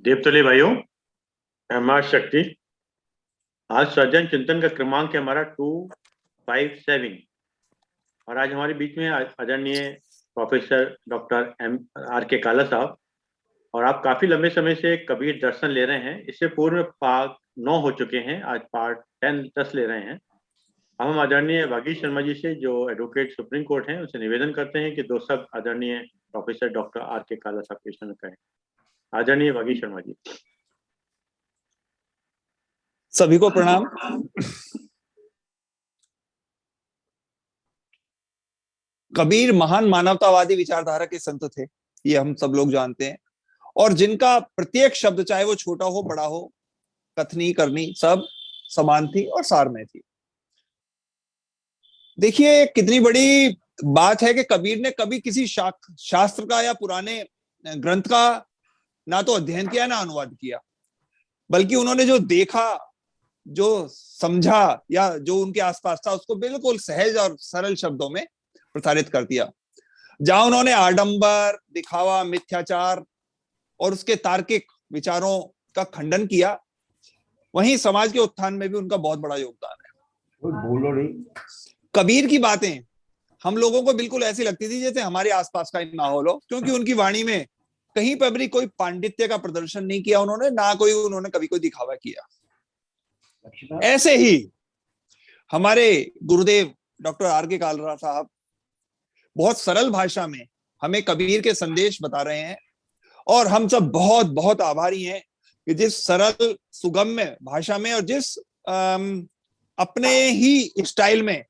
देवतुल्य भाइयों, मां शक्ति। आज सज्जन चिंतन का क्रमांक है हमारा 257 और आज हमारे बीच में आदरणीय प्रोफेसर डॉक्टर M.R.K. काला साहब। और आप काफी लंबे समय से कबीर दर्शन ले रहे हैं। इससे पूर्व में पार्ट 9 हो चुके हैं, आज पार्ट 10 ले रहे हैं। अब हम आदरणीय वागीश शर्मा जी से, जो एडवोकेट सुप्रीम कोर्ट हैं, उनसे निवेदन करते हैं कि 2 शब्द आदरणीय प्रोफेसर डॉक्टर R.K. काला साहब के विषय में कहें। आदरणीय वागीश शर्मा जी। सभी को प्रणाम। कबीर महान मानवतावादी विचारधारा के संत थे, ये हम सब लोग जानते हैं, और जिनका प्रत्येक शब्द, चाहे वो छोटा हो बड़ा हो, कथनी करनी सब समान थी और सार में थी। देखिए कितनी बड़ी बात है कि कबीर ने कभी किसी शास्त्र का या पुराने ग्रंथ का ना तो अध्ययन किया ना अनुवाद किया, बल्कि उन्होंने जो देखा, जो समझा या जो उनके आसपास था, उसको बिल्कुल सहज और सरल शब्दों में प्रसारित कर दिया। जहां उन्होंने आडंबर, दिखावा, मिथ्याचार और उसके तार्किक विचारों का खंडन किया, वहीं समाज के उत्थान में भी उनका बहुत बड़ा योगदान है। बोलो नहीं। कबीर की बातें हम लोगों को बिल्कुल ऐसी लगती थी जैसे हमारे आसपास का ही माहौल हो, क्योंकि उनकी वाणी में कहीं पर भी कोई पांडित्य का प्रदर्शन नहीं किया उन्होंने, ना उन्होंने कभी कोई दिखावा किया। ऐसे ही हमारे गुरुदेव डॉक्टर R.K. कालरा साहब बहुत सरल भाषा में हमें कबीर के संदेश बता रहे हैं, और हम सब बहुत बहुत आभारी हैं कि जिस सरल सुगम्य भाषा में और जिस अपने ही स्टाइल में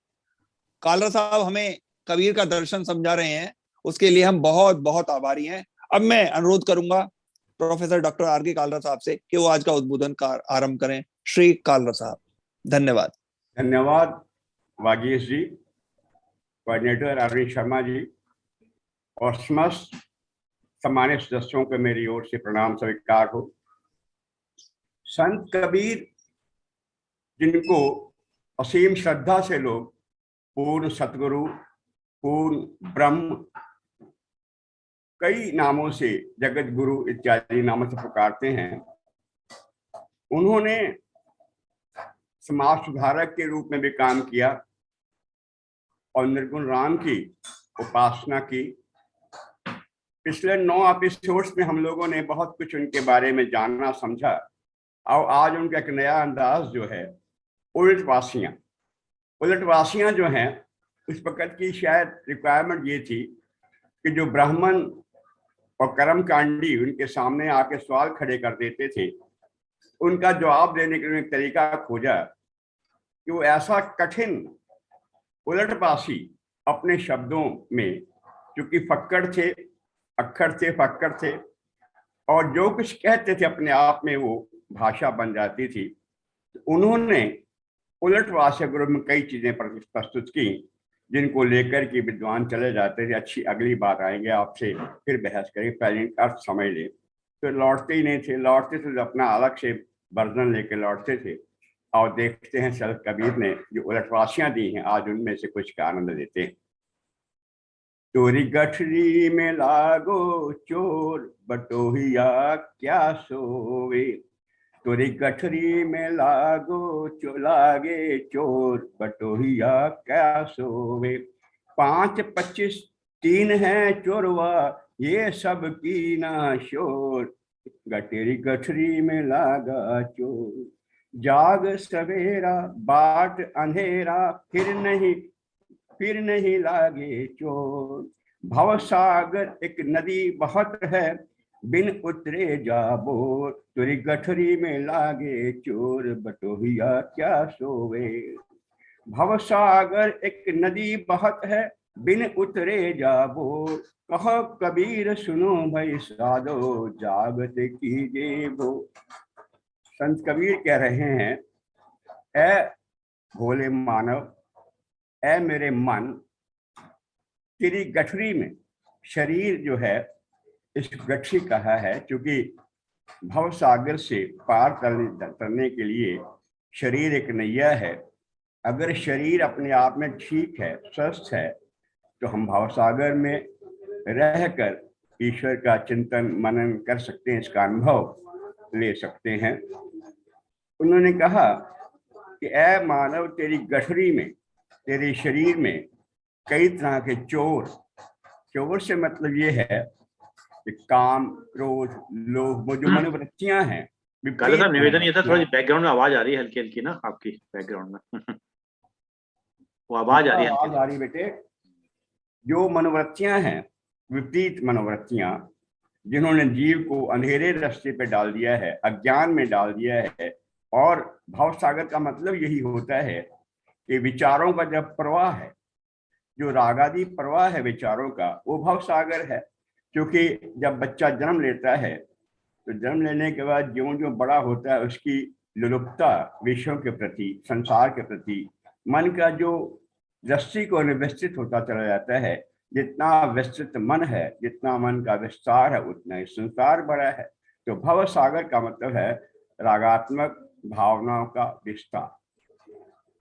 कालरा साहब हमें कबीर का दर्शन समझा रहे हैं, उसके लिए हम बहुत बहुत आभारी हैं। अब मैं अनुरोध करूंगा प्रोफेसर डॉक्टर R.K. कालरा साहब से कि वो आज का उद्बोधन का आरंभ करें। श्री कालरा साहब, धन्यवाद। धन्यवाद वागीश जी, कोऑर्डिनेटर अरविंद शर्मा जी और समस्त सम्मानित सदस्यों को मेरी ओर से प्रणाम स्वीकार हो। संत कबीर, जिनको असीम श्रद्धा से लोग पूर्ण सतगुरु, पूर्ण ब्रह्म, कई नामों से, जगत गुरु इत्यादि नामों से पुकारते हैं, उन्होंने समाज सुधारक के रूप में भी काम किया और निर्गुण राम की उपासना की। पिछले 9 एपिसोड्स में हम लोगों ने बहुत कुछ उनके बारे में जाना, समझा, और आज उनका एक नया अंदाज जो है, उलटवासियां। उलटवासियां जो हैं, उस वक्त की शायद रिक्वायरमेंट ये थी कि जो ब्राह्मण और कर्मकांडी उनके सामने आके सवाल खड़े कर देते थे, उनका जवाब देने के लिए एक तरीका खोजा कि वो ऐसा कठिन उलटवासी अपने शब्दों में, क्योंकि फक्कड़ थे, अक्खर थे, फक्कड़ थे, और जो कुछ कहते थे अपने आप में वो भाषा बन जाती थी। उन्होंने उलटवासी ग्रुप में कई चीजें प्रस्तुत की, जिनको लेकर के विद्वान चले जाते थे, अच्छी अगली बार आएंगे आपसे फिर बहस करेंगे, पहले अर्थ समझ ले, तो लौटते ही नहीं थे। लौटते थे तो अपना अलग से वर्जन लेके लौटते थे। और देखते हैं संत कबीर ने जो उलटवासियां दी हैं, आज उनमें से कुछ का आनंद लेते हैं। चोरी गठरी में लागो चोर, बटोहिया क्या सोवे। चोरी गठरी में लागो लागे चोर, बटोहिया क्या सोवे। 5, 25, 3 है चोरवा, ये सब की ना शोर। गटेरी गठरी में लागा चोर, जाग सवेरा बाट अंधेरा, फिर नहीं लागे चोर। भवसागर एक नदी बहुत है, बिन उतरे जाबोर। तुरी गठरी में लागे चोर, बटोहिया क्या सोवे। भवसागर एक नदी बहुत है, बिन उतरे जाबो, कहो कबीर सुनो भाई साधो, जागत कीजे भो। संत कबीर कह रहे हैं, ऐ भोले मानव, ऐ मेरे मन, तेरी गठरी में, शरीर जो है इस गठरी कहा है क्योंकि भव सागर से पार करने के लिए शरीर एक नैया है। अगर शरीर अपने आप में ठीक है, स्वस्थ है, तो हम भव सागर में रहकर ईश्वर का चिंतन मनन कर सकते हैं, इसका अनुभव ले सकते हैं। उन्होंने कहा कि ऐ मानव, तेरी गठरी में, तेरे शरीर में कई तरह के चोर, चोर से मतलब ये है कि काम, क्रोध, लोभ, वो जो मनोवृत्तियां हैं। काले साहब निवेदन ये था, थोड़ी बैकग्राउंड में आवाज आ रही है हल्की हल्की ना आपकी बैकग्राउंड में वो आवाज आ रही है आवाज आ रही बेटे। जो मनोवृत्तियां हैं, विपरीत मनोवृत्तियां, जिन्होंने जीव को अंधेरे रास्ते पे डाल दिया है, अज्ञान में डाल दिया है। और भाव सागर का मतलब यही होता है कि विचारों का जब प्रवाह है, जो रागादि प्रवाह है विचारों का, वो भाव सागर है। क्योंकि जब बच्चा जन्म लेता है तो जन्म लेने के बाद ज्यों ज्यों बड़ा होता है, उसकी लुलुपता विषयों के प्रति, संसार के प्रति, मन का जो दृष्टिकोण विस्तृत होता चला जाता है। जितना विस्तृत मन है, जितना मन का विस्तार है, उतना ही संसार बड़ा है। तो भव सागर का मतलब है रागात्मक भावनाओं का विस्तार।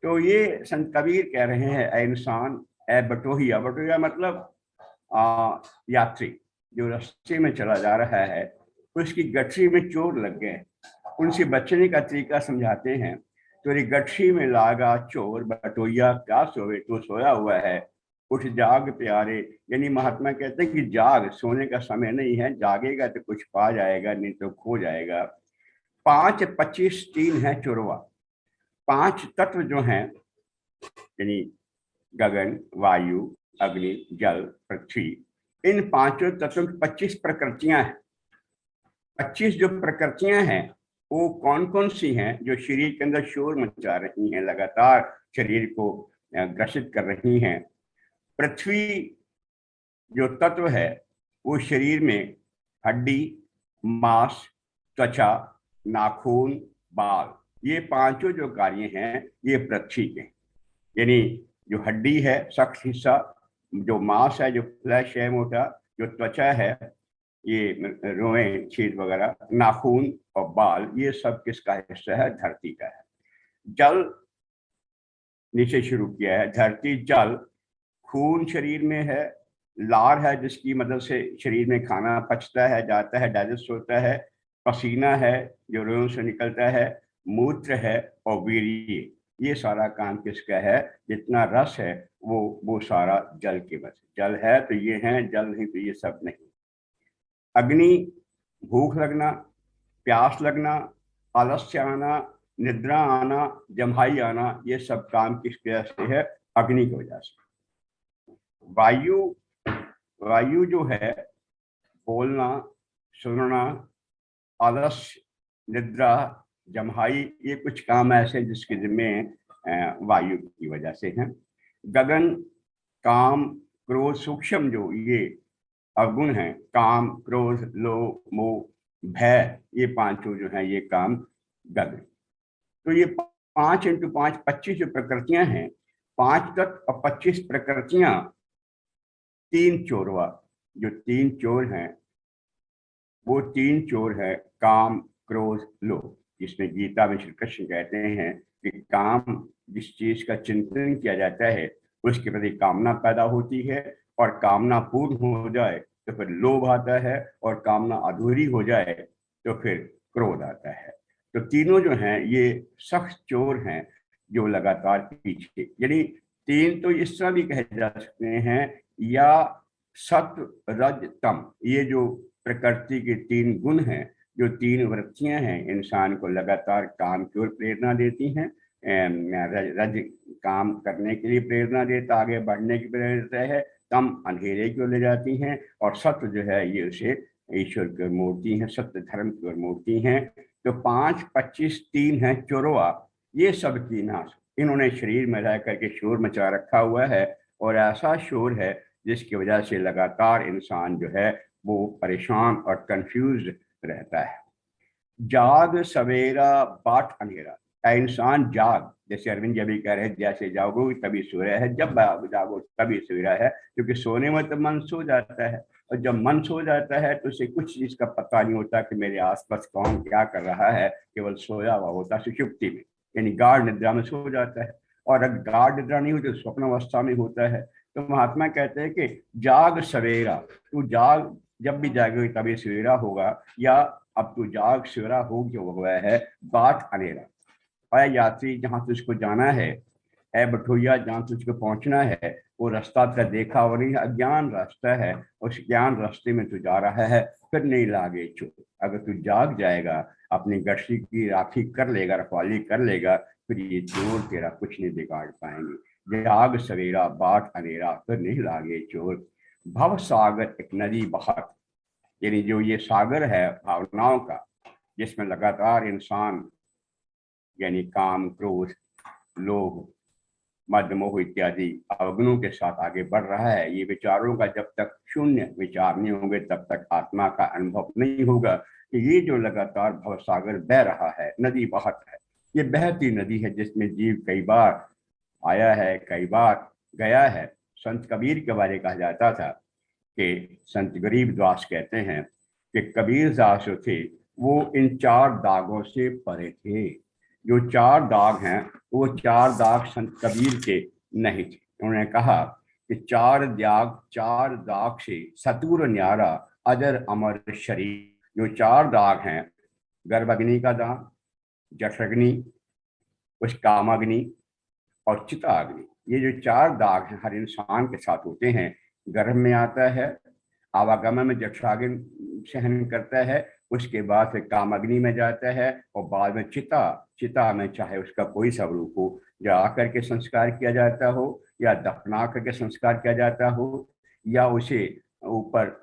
तो ये संत कबीर कह रहे हैं, ऐ इंसान, ऐ बटोहिया, बटोहिया मतलब यात्री जो रास्ते में चला जा रहा है, उसकी गठरी में चोर लग गए। उनसे बचने का तरीका समझाते हैं। तेरी गठरी में लागा चोर, बटोहिया क्या सोए, तो सोया हुआ है, उठ जाग प्यारे। यानी महात्मा कहते हैं कि जाग, सोने का समय नहीं है, जागेगा तो कुछ पा जाएगा, नहीं तो खो जाएगा। 5, 25, 3 है चोरवा। 5 तत्व जो हैं, यानी गगन, वायु, अग्नि, जल, पृथ्वी, इन 5 तत्वों की 25 प्रकृतियां हैं। 25 जो प्रकृतियां हैं वो कौन कौन सी हैं, जो शरीर के अंदर शोर मचा रही हैं, लगातार शरीर को ग्रसित कर रही हैं। पृथ्वी जो तत्व है वो शरीर में हड्डी, मांस, त्वचा, नाखून, बाल, ये 5 जो कार्य हैं ये पृथ्वी के। यानी जो हड्डी है सख्त हिस्सा, जो मांस है, जो फ्लैश है मोटा, जो त्वचा है, ये रोएं, छींट वगैरह, नाखून और बाल, ये सब किसका हिस्सा है? धरती का है। जल नीचे शुरू किया है, धरती, जल, खून शरीर में है, लार है जिसकी मदद से शरीर में खाना पचता है, जाता है, डाइजेस्ट होता है, पसीना है जो रोयों से निकलता है, मूत्र है, और वीर्य, ये सारा काम किसका है? जितना रस है वो सारा जल के बस। जल है तो ये है, जल नहीं तो ये सब नहीं। अग्नि, भूख लगना, प्यास लगना, आलस्य आना, निद्रा आना, जम्हाई आना, ये सब काम किस वजह से है? अग्नि की वजह से। वायु, वायु जो है, बोलना, सुनना, आलस्य, निद्रा, जम्हाई, ये कुछ काम ऐसे जिसके जिम्मे वायु की वजह से हैं। गगन, काम, क्रोध, सूक्ष्म जो ये अवगुण हैं, काम, क्रोध, लोभ, मोह, भय, ये 5 जो हैं ये काम गगन। तो ये 5 × 5 25 जो प्रकृतियां हैं, 5 तत्व और 25 प्रकृतियां, 3 चोरवा। जो 3 चोर हैं वो 3 चोर है काम, क्रोध, लोभ। जिसमें गीता में श्री कृष्ण कहते हैं कि काम, जिस चीज का चिंतन किया जाता है उसके प्रति कामना पैदा होती है, और कामना पूर्ण हो जाए तो फिर लोभ आता है, और कामना अधूरी हो जाए तो फिर क्रोध आता है। तो तीनों जो हैं ये सख्त चोर हैं जो लगातार पीछे, यानी 3 तो इस तरह भी कहे जा सकते हैं, या सत्व, रज, तम, ये जो प्रकृति के 3 गुण हैं, जो 3 वृत्तियां हैं, इंसान को लगातार काम की ओर प्रेरणा देती हैं। रज काम करने के लिए प्रेरणा देता, आगे बढ़ने की प्रेरणा देता है, तम अंधेरे की ओर ले जाती हैं, और सत्य जो है ये उसे ईश्वर की ओर मोड़ती हैं, सत्य धर्म की ओर मोड़ती हैं। तो 5, 25, 3 है चोरवा, ये सब की नाश। इन्होंने शरीर में रह करके शोर मचा रखा हुआ है, और ऐसा शोर है जिसकी वजह से लगातार इंसान जो है वो परेशान और कंफ्यूज रहता है। जाग सवेरा बाट अंधेरा, इंसान जाग, जैसे अरविंद जी अभी कह रहे हैं, जैसे जागो तभी सूर्य है, जब जागो तभी सवेरा है, क्योंकि सोने में तो मन सो जाता है, और जब मन सो जाता है तो उसे कुछ चीज का पता नहीं होता कि मेरे आसपास कौन क्या कर रहा है, केवल सोया हुआ होता है सुषुप्ति में, यानी गाढ़ निद्रा में सो जाता है। और अगर गाढ़ निद्रा नहीं होती तो स्वप्न अवस्था में होता है। तो महात्मा कहते हैं कि जाग सवेरा, तू जाग, जब भी जागेगी तभी सवेरा होगा, या अब तू जाग सवेरा हो गया है, बाट अंधेरा। अय यात्री, जहां तुझको जाना है, ऐ बठोइया जहां तुझको पहुंचना है, वो रास्ता का देखा और नहीं, अज्ञान रास्ता है, उस ज्ञान रास्ते में तू जा रहा है, फिर नहीं लागे चोट। अगर तू जाग जाएगा, अपनी गश्ती की राखी कर लेगा, रखवाली कर लेगा, फिर ये चोर तेरा कुछ नहीं बिगाड़ पाएंगे। जाग सवेरा बाट अंधेरा, फिर नहीं लागे चोर। भव सागर एक नदी बहत, यानी जो ये सागर है भावनाओं का, जिसमें लगातार इंसान यानी काम, क्रोध, लोभ, मद, मोह इत्यादि अवगुणों के साथ आगे बढ़ रहा है। ये विचारों का जब तक शून्य विचार नहीं होंगे तब तक आत्मा का अनुभव नहीं होगा कि ये जो लगातार भवसागर बह रहा है, नदी बहत है, ये बहती नदी है जिसमें जीव कई बार आया है, कई बार गया है। संत कबीर के बारे कहा जाता था कि संत गरीब दास कहते हैं कि कबीर दास जो थे वो इन चार दागों से परे थे। जो चार दाग हैं वो चार दाग संत कबीर के नहीं थे। उन्होंने कहा कि चार दाग से सतुर न्यारा अजर अमर शरीर। जो चार दाग हैं, गर्भाग्नि का दाग, जठराग्नि, उस कामाग्नि और चिताग्नि, ये जो चार दाग हैं हर इंसान के साथ होते हैं। गर्भ में आता है, आवागमन में जठराग्नि सहन करता है, उसके बाद फिर कामाग्नि में जाता है, और बाद में चिता में चाहे उसका कोई स्वरूप हो, या आकर के संस्कार किया जाता हो, या दफना करके संस्कार किया जाता हो, या उसे ऊपर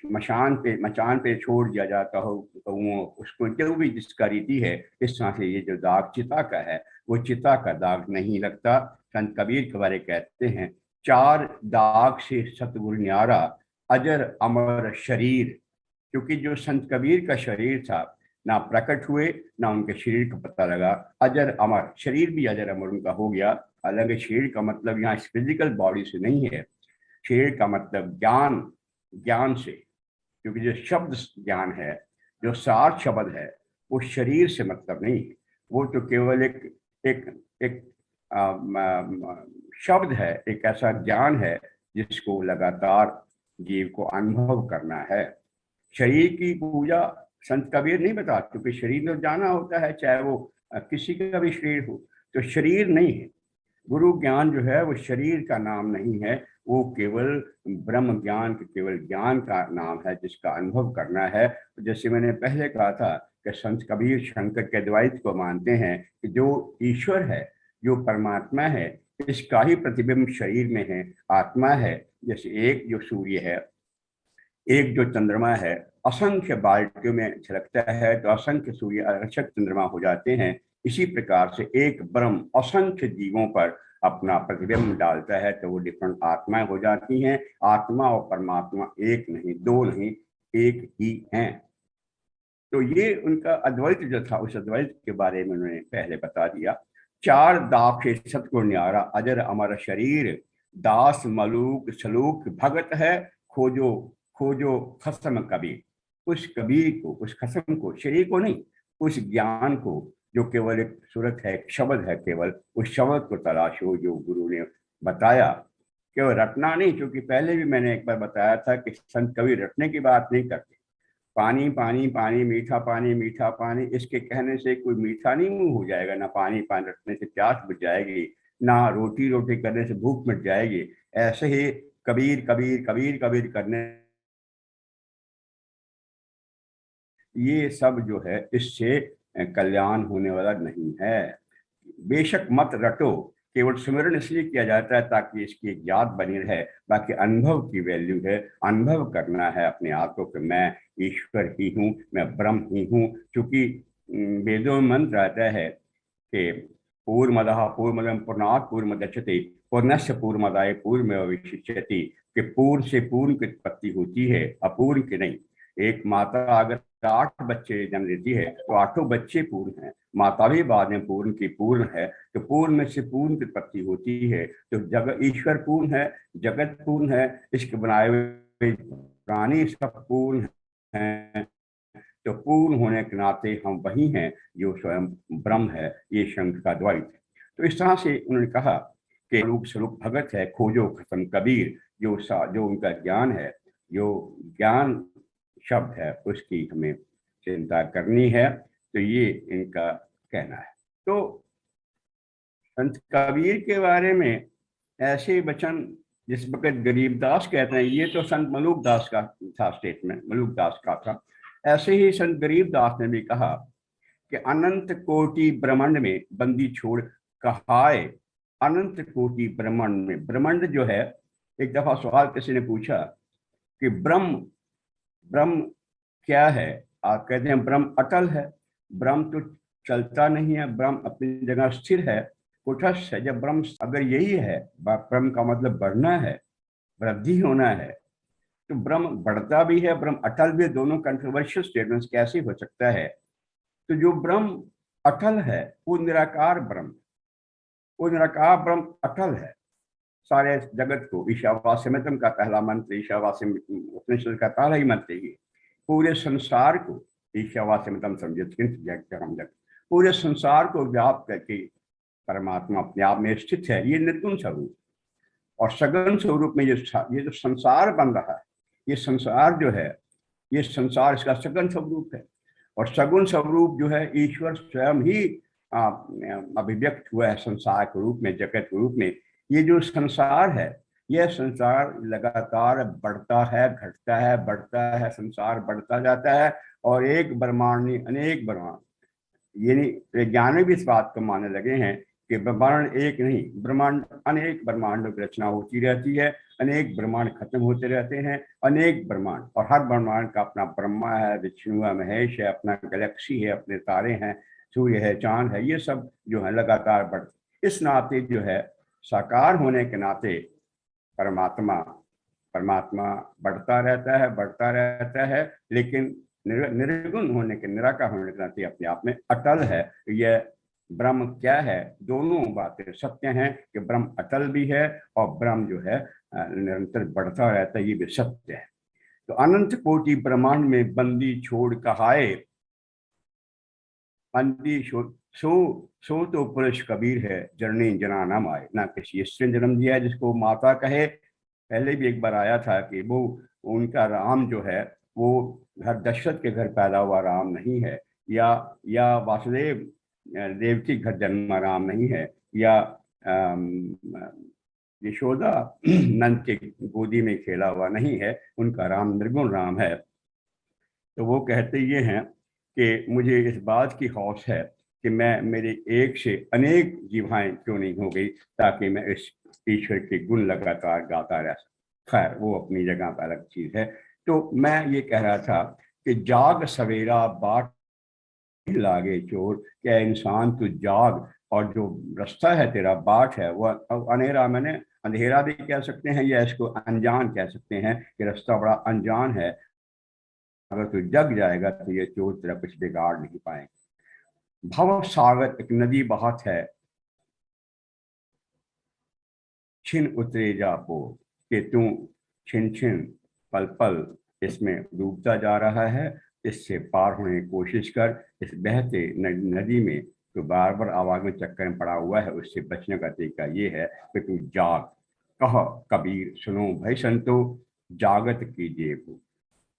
मचान पे छोड़ दिया जाता हो, तो वो उसको जो भी जिसका रीति है, इस तरह से ये जो दाग चिता का है वो चिता का दाग नहीं लगता। संत कबीर के बारे कहते हैं, चार दाग से सतगुरु न्यारा अजर अमर शरीर। क्योंकि जो संत कबीर का शरीर था, ना प्रकट हुए ना उनके शरीर का पता लगा, अजर अमर, शरीर भी अजर अमर उनका हो गया। हालांकि शरीर का मतलब यहाँ फिजिकल बॉडी से नहीं है, शरीर का मतलब ज्ञान से, क्योंकि जो शब्द ज्ञान है, जो सार शब्द है, वो शरीर से मतलब नहीं है, वो तो केवल एक शब्द है, एक ऐसा ज्ञान है जिसको लगातार जीव को अनुभव करना है। शरीर की पूजा संत कबीर नहीं बता, क्योंकि शरीर में जाना होता है, चाहे वो किसी का भी शरीर हो, तो शरीर नहीं है। गुरु ज्ञान जो है वो शरीर का नाम नहीं है, वो केवल ब्रह्म ज्ञान के केवल ज्ञान का नाम है जिसका अनुभव करना है। जैसे मैंने पहले कहा था कि संत कबीर शंकर के द्वैत को मानते हैं कि जो ईश्वर है, जो परमात्मा है, इसका ही प्रतिबिंब शरीर में है, आत्मा है। जैसे एक जो सूर्य है, एक जो चंद्रमा है, असंख्य बाल्टियों में झलकता है तो असंख्य सूर्य आकर्षक चंद्रमा हो जाते हैं। इसी प्रकार से एक ब्रह्म असंख्य जीवों पर अपना प्रतिबिंब डालता है तो वो डिफरेंट आत्माएं हो जाती हैं। आत्मा और परमात्मा एक नहीं, दो नहीं, एक ही हैं। तो ये उनका अद्वैत जो था, उस अद्वैत के बारे में उन्होंने पहले बता दिया। चार दाग से सतगुरु न्यारा अजर अमर शरीर, दास मलूक सलूक भगत है, खोजो खसम कबीर। उस कबीर को, उस खसम को, शरीर को नहीं, उस ज्ञान को जो केवल एक सूरत है, एक शब्द है, केवल उस शब्द को तलाशो जो गुरु ने बताया। केवल रटना नहीं, क्योंकि पहले भी मैंने एक बार बताया था कि संत कबीर रटने की बात नहीं करते। पानी पानी पानी, मीठा पानी मीठा पानी, इसके कहने से कोई मीठा नहीं मुंह हो जाएगा, ना पानी पानी रटने से प्यास बुझ जाएगी, ना रोटी रोटी करने से भूख मिट जाएगी। ऐसे ही कबीर कबीर कबीर कबीर करने, ये सब जो है इससे कल्याण होने वाला नहीं है। बेशक मत रटो, केवल स्मरण इसलिए किया जाता है ताकि इसकी एक याद बनी रहे, बाकी अनुभव की वैल्यू है। अनुभव करना है अपने आप को कि मैं ईश्वर ही हूँ, मैं ब्रह्म ही हूँ। क्योंकि वेदों में मंत्र आता है कि पूर्णमदः पूर्णमिदं पूर्णात् पूर्णमुदच्यते पूर्णस्य पूर्णमादाय पूर्णमेवावशिष्यते कि पूर्ण से पूर्ण की उत्पत्ति होती है, अपूर्ण की नहीं। एक माता अगर 8 बच्चे जन्म देती है तो 8 बच्चे पूर्ण हैं, माता भी बाद में पूर्ण की पूर्ण है। तो पूर्ण में से पूर्ण की उत्पत्ति होती है। तो जगत ईश्वर पूर्ण है, जगत पूर्ण है, इसके बनाए हुए प्राणी सब पूर्ण हैं। तो पूर्ण होने के नाते हम वही हैं जो स्वयं ब्रह्म है। ये शंकर का द्वैत है। तो इस तरह से उन्होंने कहा कि रूप स्वरूप भगत है, खोजो खत्म कबीर। जो उनका ज्ञान है, जो ज्ञान शब्द है, उसकी हमें चिंता करनी है। तो ये इनका कहना है। तो संत कबीर के बारे में ऐसे वचन जिस वक्त गरीबदास कहते हैं, ये तो संत मलुकदास का था स्टेटमेंट, मलुकदास का था। ऐसे ही संत गरीबदास ने भी कहा कि अनंत कोटि ब्रह्मांड में बंदी छोड़ कहाए। अनंत कोटि ब्रह्मांड में, ब्रह्मांड जो है, एक दफा सवाल किसी ने पूछा कि ब्रह्म ब्रह्म क्या है। आप कहते हैं ब्रह्म अटल है, ब्रह्म तो चलता नहीं है, ब्रह्म अपनी जगह स्थिर है, कुटस्थ है। जब ब्रह्म अगर यही है, ब्रह्म का मतलब बढ़ना है, वृद्धि होना है, तो ब्रह्म बढ़ता भी है, ब्रह्म अटल भी है। दोनों कंट्रोवर्शियल स्टेटमेंट्स कैसे हो सकता है? तो जो ब्रह्म अटल है वो निराकार ब्रह्म, वो निराकार ब्रह्म अटल है। सारे जगत को ईशावास्यमितम का पहला मंत्र, ईशावास्यम उपनिषद का पहला ही मंत्र ही, पूरे संसार को ईशावास्यमितम समझत, पूरे संसार को व्याप्त करके परमात्मा अपने आप में स्थित है। ये निर्गुण स्वरूप और सगुण स्वरूप में ये जो संसार बन रहा है, ये संसार जो है, ये संसार इसका सगुण स्वरूप है। और सगुण स्वरूप जो है, ईश्वर स्वयं ही अभिव्यक्त हुआ है संसार के रूप में, जगत के रूप में। ये जो संसार है, यह संसार लगातार बढ़ता है, घटता है, बढ़ता है, संसार बढ़ता जाता है। और एक ब्रह्मांड नहीं, अनेक ब्रह्मांड, यानी वैज्ञानिक भी इस बात को मानने लगे हैं कि ब्रह्मांड एक नहीं, ब्रह्मांड अनेक ब्रह्मांडों की रचना होती रहती है, अनेक ब्रह्मांड खत्म होते रहते हैं, अनेक ब्रह्मांड। और हर ब्रह्मांड का अपना ब्रह्मा है, विष्णु है, महेश है, अपना गैलेक्सी है, अपने तारे हैं, सूर्य है, चांद है, ये सब जो है लगातार बढ़ते। इस नाते जो है, साकार होने के नाते परमात्मा बढ़ता रहता है, लेकिन निर्गुण होने के, निराकार होने के नाते अपने आप में अटल है। यह ब्रह्म क्या है? दोनों बातें सत्य हैं कि ब्रह्म अटल भी है और ब्रह्म जो है निरंतर बढ़ता रहता है, ये भी सत्य है। तो अनंत कोटि ब्रह्मांड में बंदी छोड़ कहाए, बंदी सो तो पुरुष कबीर है, जननी जना नाम आए। ना किसी स्त्री ने जन्म दिया है जिसको माता कहे। पहले भी एक बार आया था कि वो उनका राम जो है वो घर दशरथ के घर पैदा हुआ राम नहीं है, या वासुदेव देवकी घर जन्मा राम नहीं है, या यशोदा नंद के गोदी में खेला हुआ नहीं है। उनका राम निर्गुण राम है। तो वो कहते ये हैं कि मुझे इस बात की हौस है कि मेरे एक से अनेक जिह्वाएं क्यों नहीं हो गई, ताकि मैं इस ईश्वर के गुण लगातार गाता रह सकूं। खैर, वो अपनी जगह पर अलग चीज है। तो मैं ये कह रहा था कि जाग सवेरा बाट लागे चोर। क्या इंसान तू जाग, और जो रास्ता है तेरा, बाट है वो अनेरा, मैंने अंधेरा भी कह सकते हैं, या इसको अनजान कह सकते हैं कि रास्ता बड़ा अनजान है। अगर तू जग जाएगा तो ये चोर तेरा कुछ बिगाड़ नहीं पाएंगे। भव सागर एक नदी बहत है, छिन उतरे जा पो, कि तू छिन छिन पल पल इसमें डूबता जा रहा है। इससे पार होने की कोशिश कर। इस बहते नदी में तो बार बार आवाज में चक्कर में पड़ा हुआ है, उससे बचने का तरीका ये है कि तू जाग। कह कबीर सुनो भाई संतो, जागत कीजिए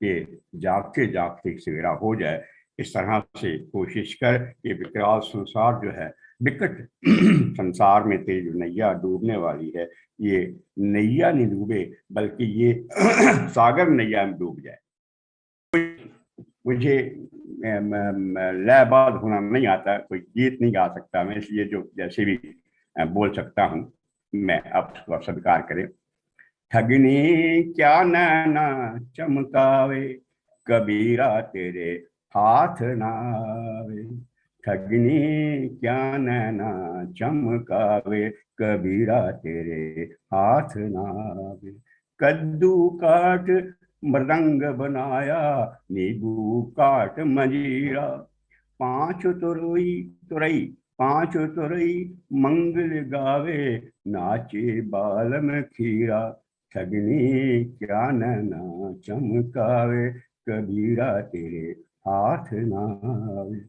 कि जागते जागते सवेरा हो जाए। इस तरह से कोशिश कर। ये विकराल संसार जो है, विकट संसार में तेरी जो नैया डूबने वाली है, ये नैया नहीं डूबे बल्कि ये सागर नैया में डूब जाए। मुझे लयबाज होना नहीं आता, कोई गीत नहीं गा सकता मैं, इसलिए जो जैसे भी बोल सकता हूँ मैं, अब उसको स्वीकार करें। ठगनी क्या नैना चमकावे, कबीरा तेरे हाथ नावे। ठगनी क्या नैना चमकावे, कबीरा तेरे हाथ नावे। कद्दू काट मृदंग बनाया, नींबू काट मंजीरा। पांच तुरई तुरई पांच तुरई मंगल गावे, नाचे बालम खीरा। ठगनी क्या नैना चमकावे, कबीरा तेरे हाथ नावे।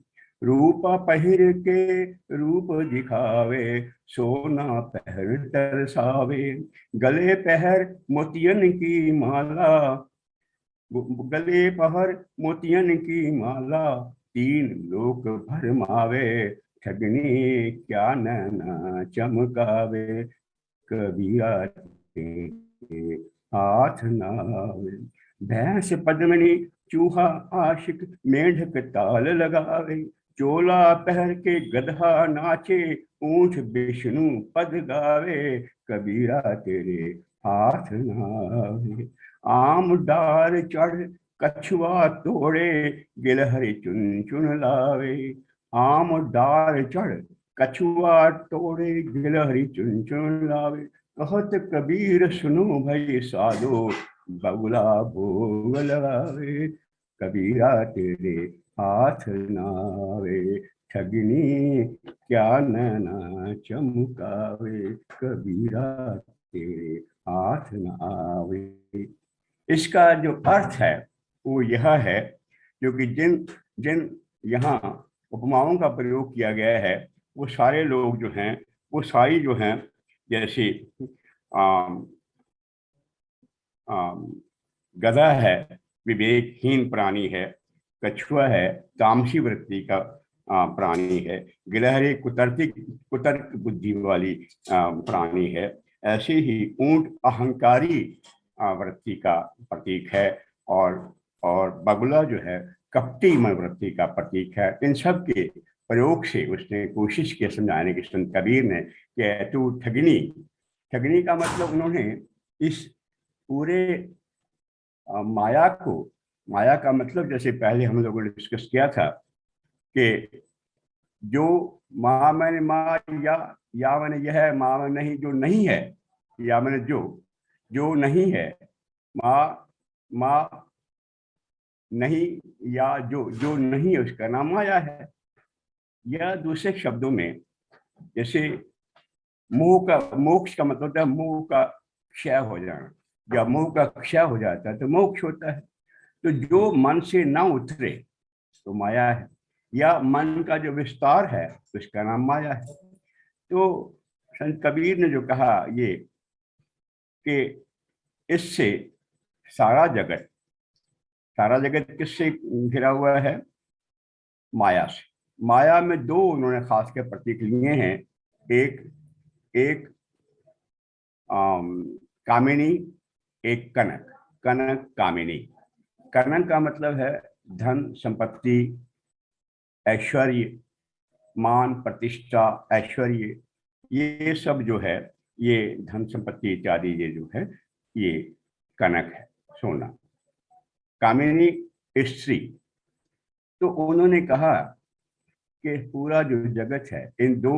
रूपा पहिर के रूप दिखावे, सोना पहर तरसावे। गले पहर मोतियन की माला, गले पहर मोतियन की माला। तीन लोक भरमावे, ठगनी क्या नैना चमकावे, कबीरा तेरे हाथ नावे। भैंस पद्मिनी चूहा आशिक, मेंढक ताल लगावे। चोला पहर के गधा नाचे, ऊंट विष्णु पद गावे, कबीरा तेरे हाथ नावे। आम डार चढ़ कछुआ तोड़े, गिलहरी चुन चुन लावे। आम डार चढ़ कछुआ तोड़े, गिलहरी चुन चुन लावे। कहत कबीर सुनो भई साधो, बगुला भोग लगावे, कबीरा तेरे हाथ नावे। ठगनी क्या नैना चमकावे, कबीरा तेरे हाथ नावे। इसका जो अर्थ है वो यह है, जो कि जिन जिन यहाँ उपमाओं का प्रयोग किया गया है, वो सारे लोग जो हैं, वो सारी जो हैं, जैसे आम, आम, गधा है, विवेकहीन प्राणी है। कछुआ है, तामसी वृत्ति का प्राणी है। गिलहरी कुतर्क बुद्धि वाली प्राणी है। ऐसे ही ऊंट अहंकारी वृत्ति का प्रतीक है, और बगुला जो है कपटी मनोवृत्ति का प्रतीक है। इन सब के प्रयोग से उसने कोशिश की समझाने की, संत कबीर ने, कि तू ठगनी, ठगनी का मतलब उन्होंने इस पूरे माया को, माया का मतलब जैसे पहले हम लोगों ने डिस्कस किया था कि जो माँ मैंने माँ, या मैंने यह है, माँ में नहीं जो नहीं है, या मैंने जो नहीं है। माँ माँ नहीं, या जो नहीं है, उसका नाम माया है। या दूसरे शब्दों में, जैसे मोक्ष का मतलब है मोह का क्षय हो जाना। जब मोह का क्षय हो जाता है तो मोक्ष होता है। तो जो मन से ना उतरे तो माया है, या मन का जो विस्तार है उसका नाम माया है। तो संत कबीर ने जो कहा ये, कि इससे सारा जगत किससे घिरा हुआ है? माया से। माया में दो उन्होंने खास के प्रतीक लिए हैं। एक कामिनी, एक कनक। कनक कामिनी। कनक का मतलब है धन संपत्ति, ऐश्वर्य, मान प्रतिष्ठा, ऐश्वर्य, ये सब जो है, ये धन संपत्ति इत्यादि, ये जो है ये कनक है, सोना। कामिनी स्त्री। तो उन्होंने कहा कि पूरा जो जगत है इन दो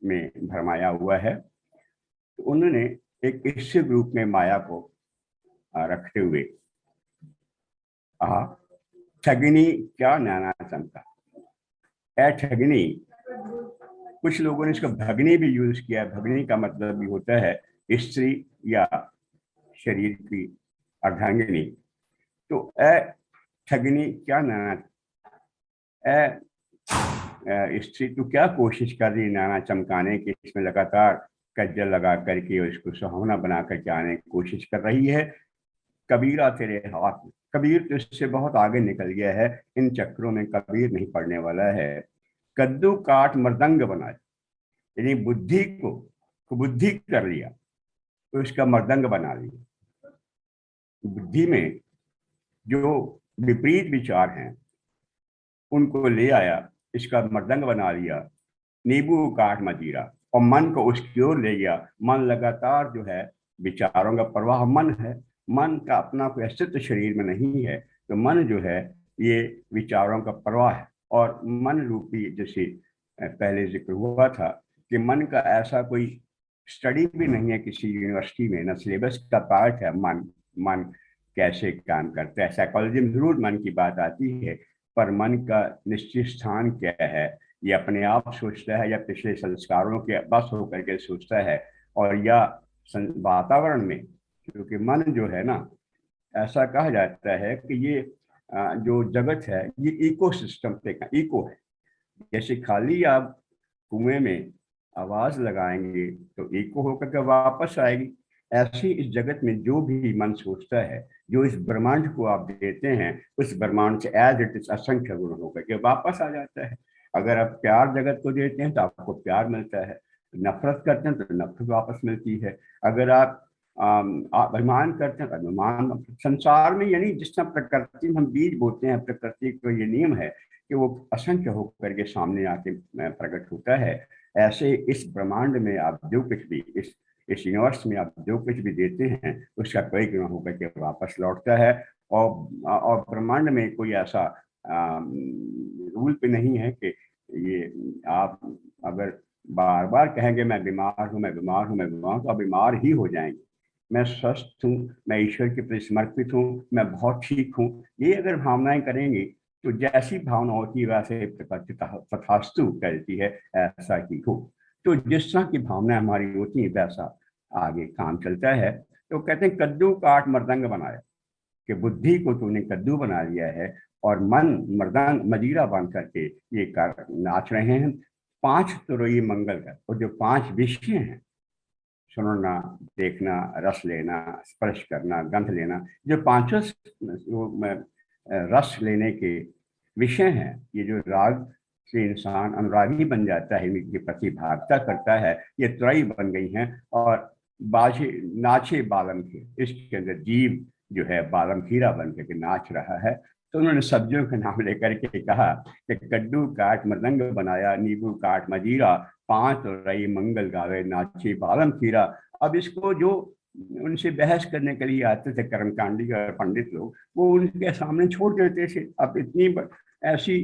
में भरमाया हुआ है। तो उन्होंने एक स्त्री रूप में माया को रखते हुए कहा, ठगनी क्या नैना चमका। ए ठगनी, कुछ लोगों ने इसका भगनी भी यूज किया। भगनी का मतलब भी होता है स्त्री या शरीर की अर्धांगिनी। तो ए ठगनी क्या नैना, स्त्री तू क्या कोशिश कर रही नैना चमकाने की, इसमें लगातार कज्जल लगा करके उसको सुहावना बना करके आने की कोशिश कर रही है। कबीरा तेरे हाथ में। कबीर तो इससे बहुत आगे निकल गया है, इन चक्रों में कबीर नहीं पड़ने वाला है। कद्दू काट मृदंग बनाए, यानी बुद्धि को कुबुद्धि कर लिया तो इसका मृदंग बना लिया। बुद्धि में जो विपरीत विचार हैं उनको ले आया, इसका मृदंग बना लिया। नींबू काट मजीरा, और मन को उसकी ओर ले गया। मन लगातार जो है विचारों का प्रवाह मन है। मन का अपना कोई अस्तित्व शरीर में नहीं है, तो मन जो है ये विचारों का प्रवाह है। और मन रूपी, जैसे पहले जिक्र हुआ था कि मन का ऐसा कोई स्टडी भी नहीं है किसी यूनिवर्सिटी में, ना सिलेबस का पार्ट है मन कैसे काम करता है। साइकोलॉजी में जरूर मन की बात आती है, पर मन का निश्चित स्थान क्या है, ये अपने आप सोचता है या पिछले संस्कारों के बस होकर के सोचता है, और या वातावरण में, क्योंकि मन जो है ना, ऐसा कहा जाता है कि ये जो जगत है ये इकोसिस्टम पे का इको है। जैसे खाली आप कुएं में आवाज लगाएंगे तो इको होकर के वापस आएगी, ऐसे इस जगत में जो भी मन सोचता है, जो इस ब्रह्मांड को आप देते हैं, उस ब्रह्मांड से एज इट इज असंख्य गुण होकर के वापस आ जाता है। अगर आप प्यार जगत को देते हैं तो आपको प्यार मिलता है, नफरत करते हैं तो नफरत वापस मिलती है। अगर आप अभिमान करते हैं, अभिमान संसार में, यानी जिस तरह प्रकृति में हम बीज बोते हैं, प्रकृति का ये नियम है कि वो असंख्य होकर के सामने आके प्रकट होता है। ऐसे इस ब्रह्मांड में आप जो कुछ भी, इस यूनिवर्स में आप जो कुछ भी देते हैं, उसका कई गुना होकर के वापस लौटता है। और ब्रह्मांड में कोई ऐसा रूल पे नहीं है कि ये आप अगर बार बार कहेंगे मैं बीमार हूँ, मैं बीमार हूँ, मैं बीमार हूँ, तो आप बीमार ही हो जाएंगे। मैं स्वस्थ हूँ, मैं ईश्वर के प्रति समर्पित हूँ, मैं बहुत ठीक हूँ, ये अगर भावनाएं करेंगे तो जैसी भावना होती है वैसे प्रकृति तथास्तु कहती है ऐसा ही हो। तो जिस तरह की भावना हमारी होती है वैसा आगे काम चलता है। तो कहते हैं कद्दू काट मृदंग बनाया, कि बुद्धि को तूने कद्दू बना लिया है और मन मृदंग मजीरा बन करके ये कर नाच रहे हैं। 5 तुरई मंगल कर, और जो 5 विषय हैं, सुनना, देखना, रस लेना, स्पर्श करना, गंध लेना, जो 5 रस लेने के विषय हैं, ये जो राग से इंसान अनुरागी बन जाता है, इनके प्रति भागता करता है, ये त्रयी बन गई हैं। और बाजे नाचे बालम के, इसके अंदर जीव जो है बालम हीरा बन के नाच रहा है। तो उन्होंने सब्जियों के नाम लेकर के कहा कि कद्दू काट मृदंग बनाया, नींबू काट मजीरा, 5 रई मंगल गावे, नाचे बालम खीरा। अब इसको जो उनसे बहस करने के लिए आते थे कर्मकांडी और पंडित लोग, वो उनके सामने छोड़ देते थे। अब इतनी ऐसी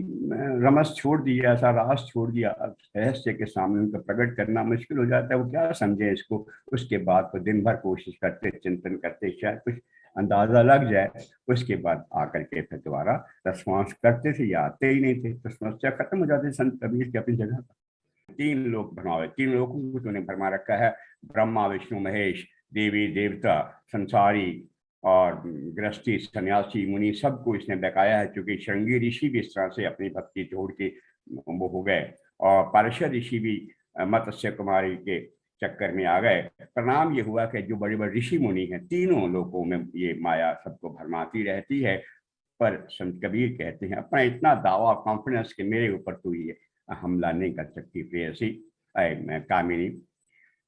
रमस छोड़ दी, ऐसा रास छोड़ दिया, अब रहस्य के सामने उनको प्रकट करना मुश्किल हो जाता है। वो क्या समझे इसको। उसके बाद तो दिन भर कोशिश करते, चिंतन करते, शायद कुछ अंदाजा लग जाए, उसके बाद आकर के फिर दोबारा रेस्पॉन्स करते थे या आते ही नहीं थे, तो समस्या खत्म हो जाती। संत कबीर की अपनी जगह पर 3 लोक भरमावे, 3 लोगों को तूने भरमा रखा है, ब्रह्मा विष्णु महेश, देवी देवता, संसारी और गृहस्थी सन्यासी मुनि, सबको इसने बकाया है। क्योंकि श्रृंगी ऋषि भी इस तरह से अपनी भक्ति छोड़ के वो हो गए, और पार्षद ऋषि भी मत्स्य कुमारी के चक्कर में आ गए। परिणाम ये हुआ कि जो बड़े बड़े ऋषि मुनि हैं, तीनों लोकों में ये माया सबको भरमाती रहती है। पर संत कबीर कहते हैं अपना इतना दावा, कॉन्फिडेंस कि मेरे ऊपर तो ये हमला नहीं कर सकती प्रेयसी कामिनी।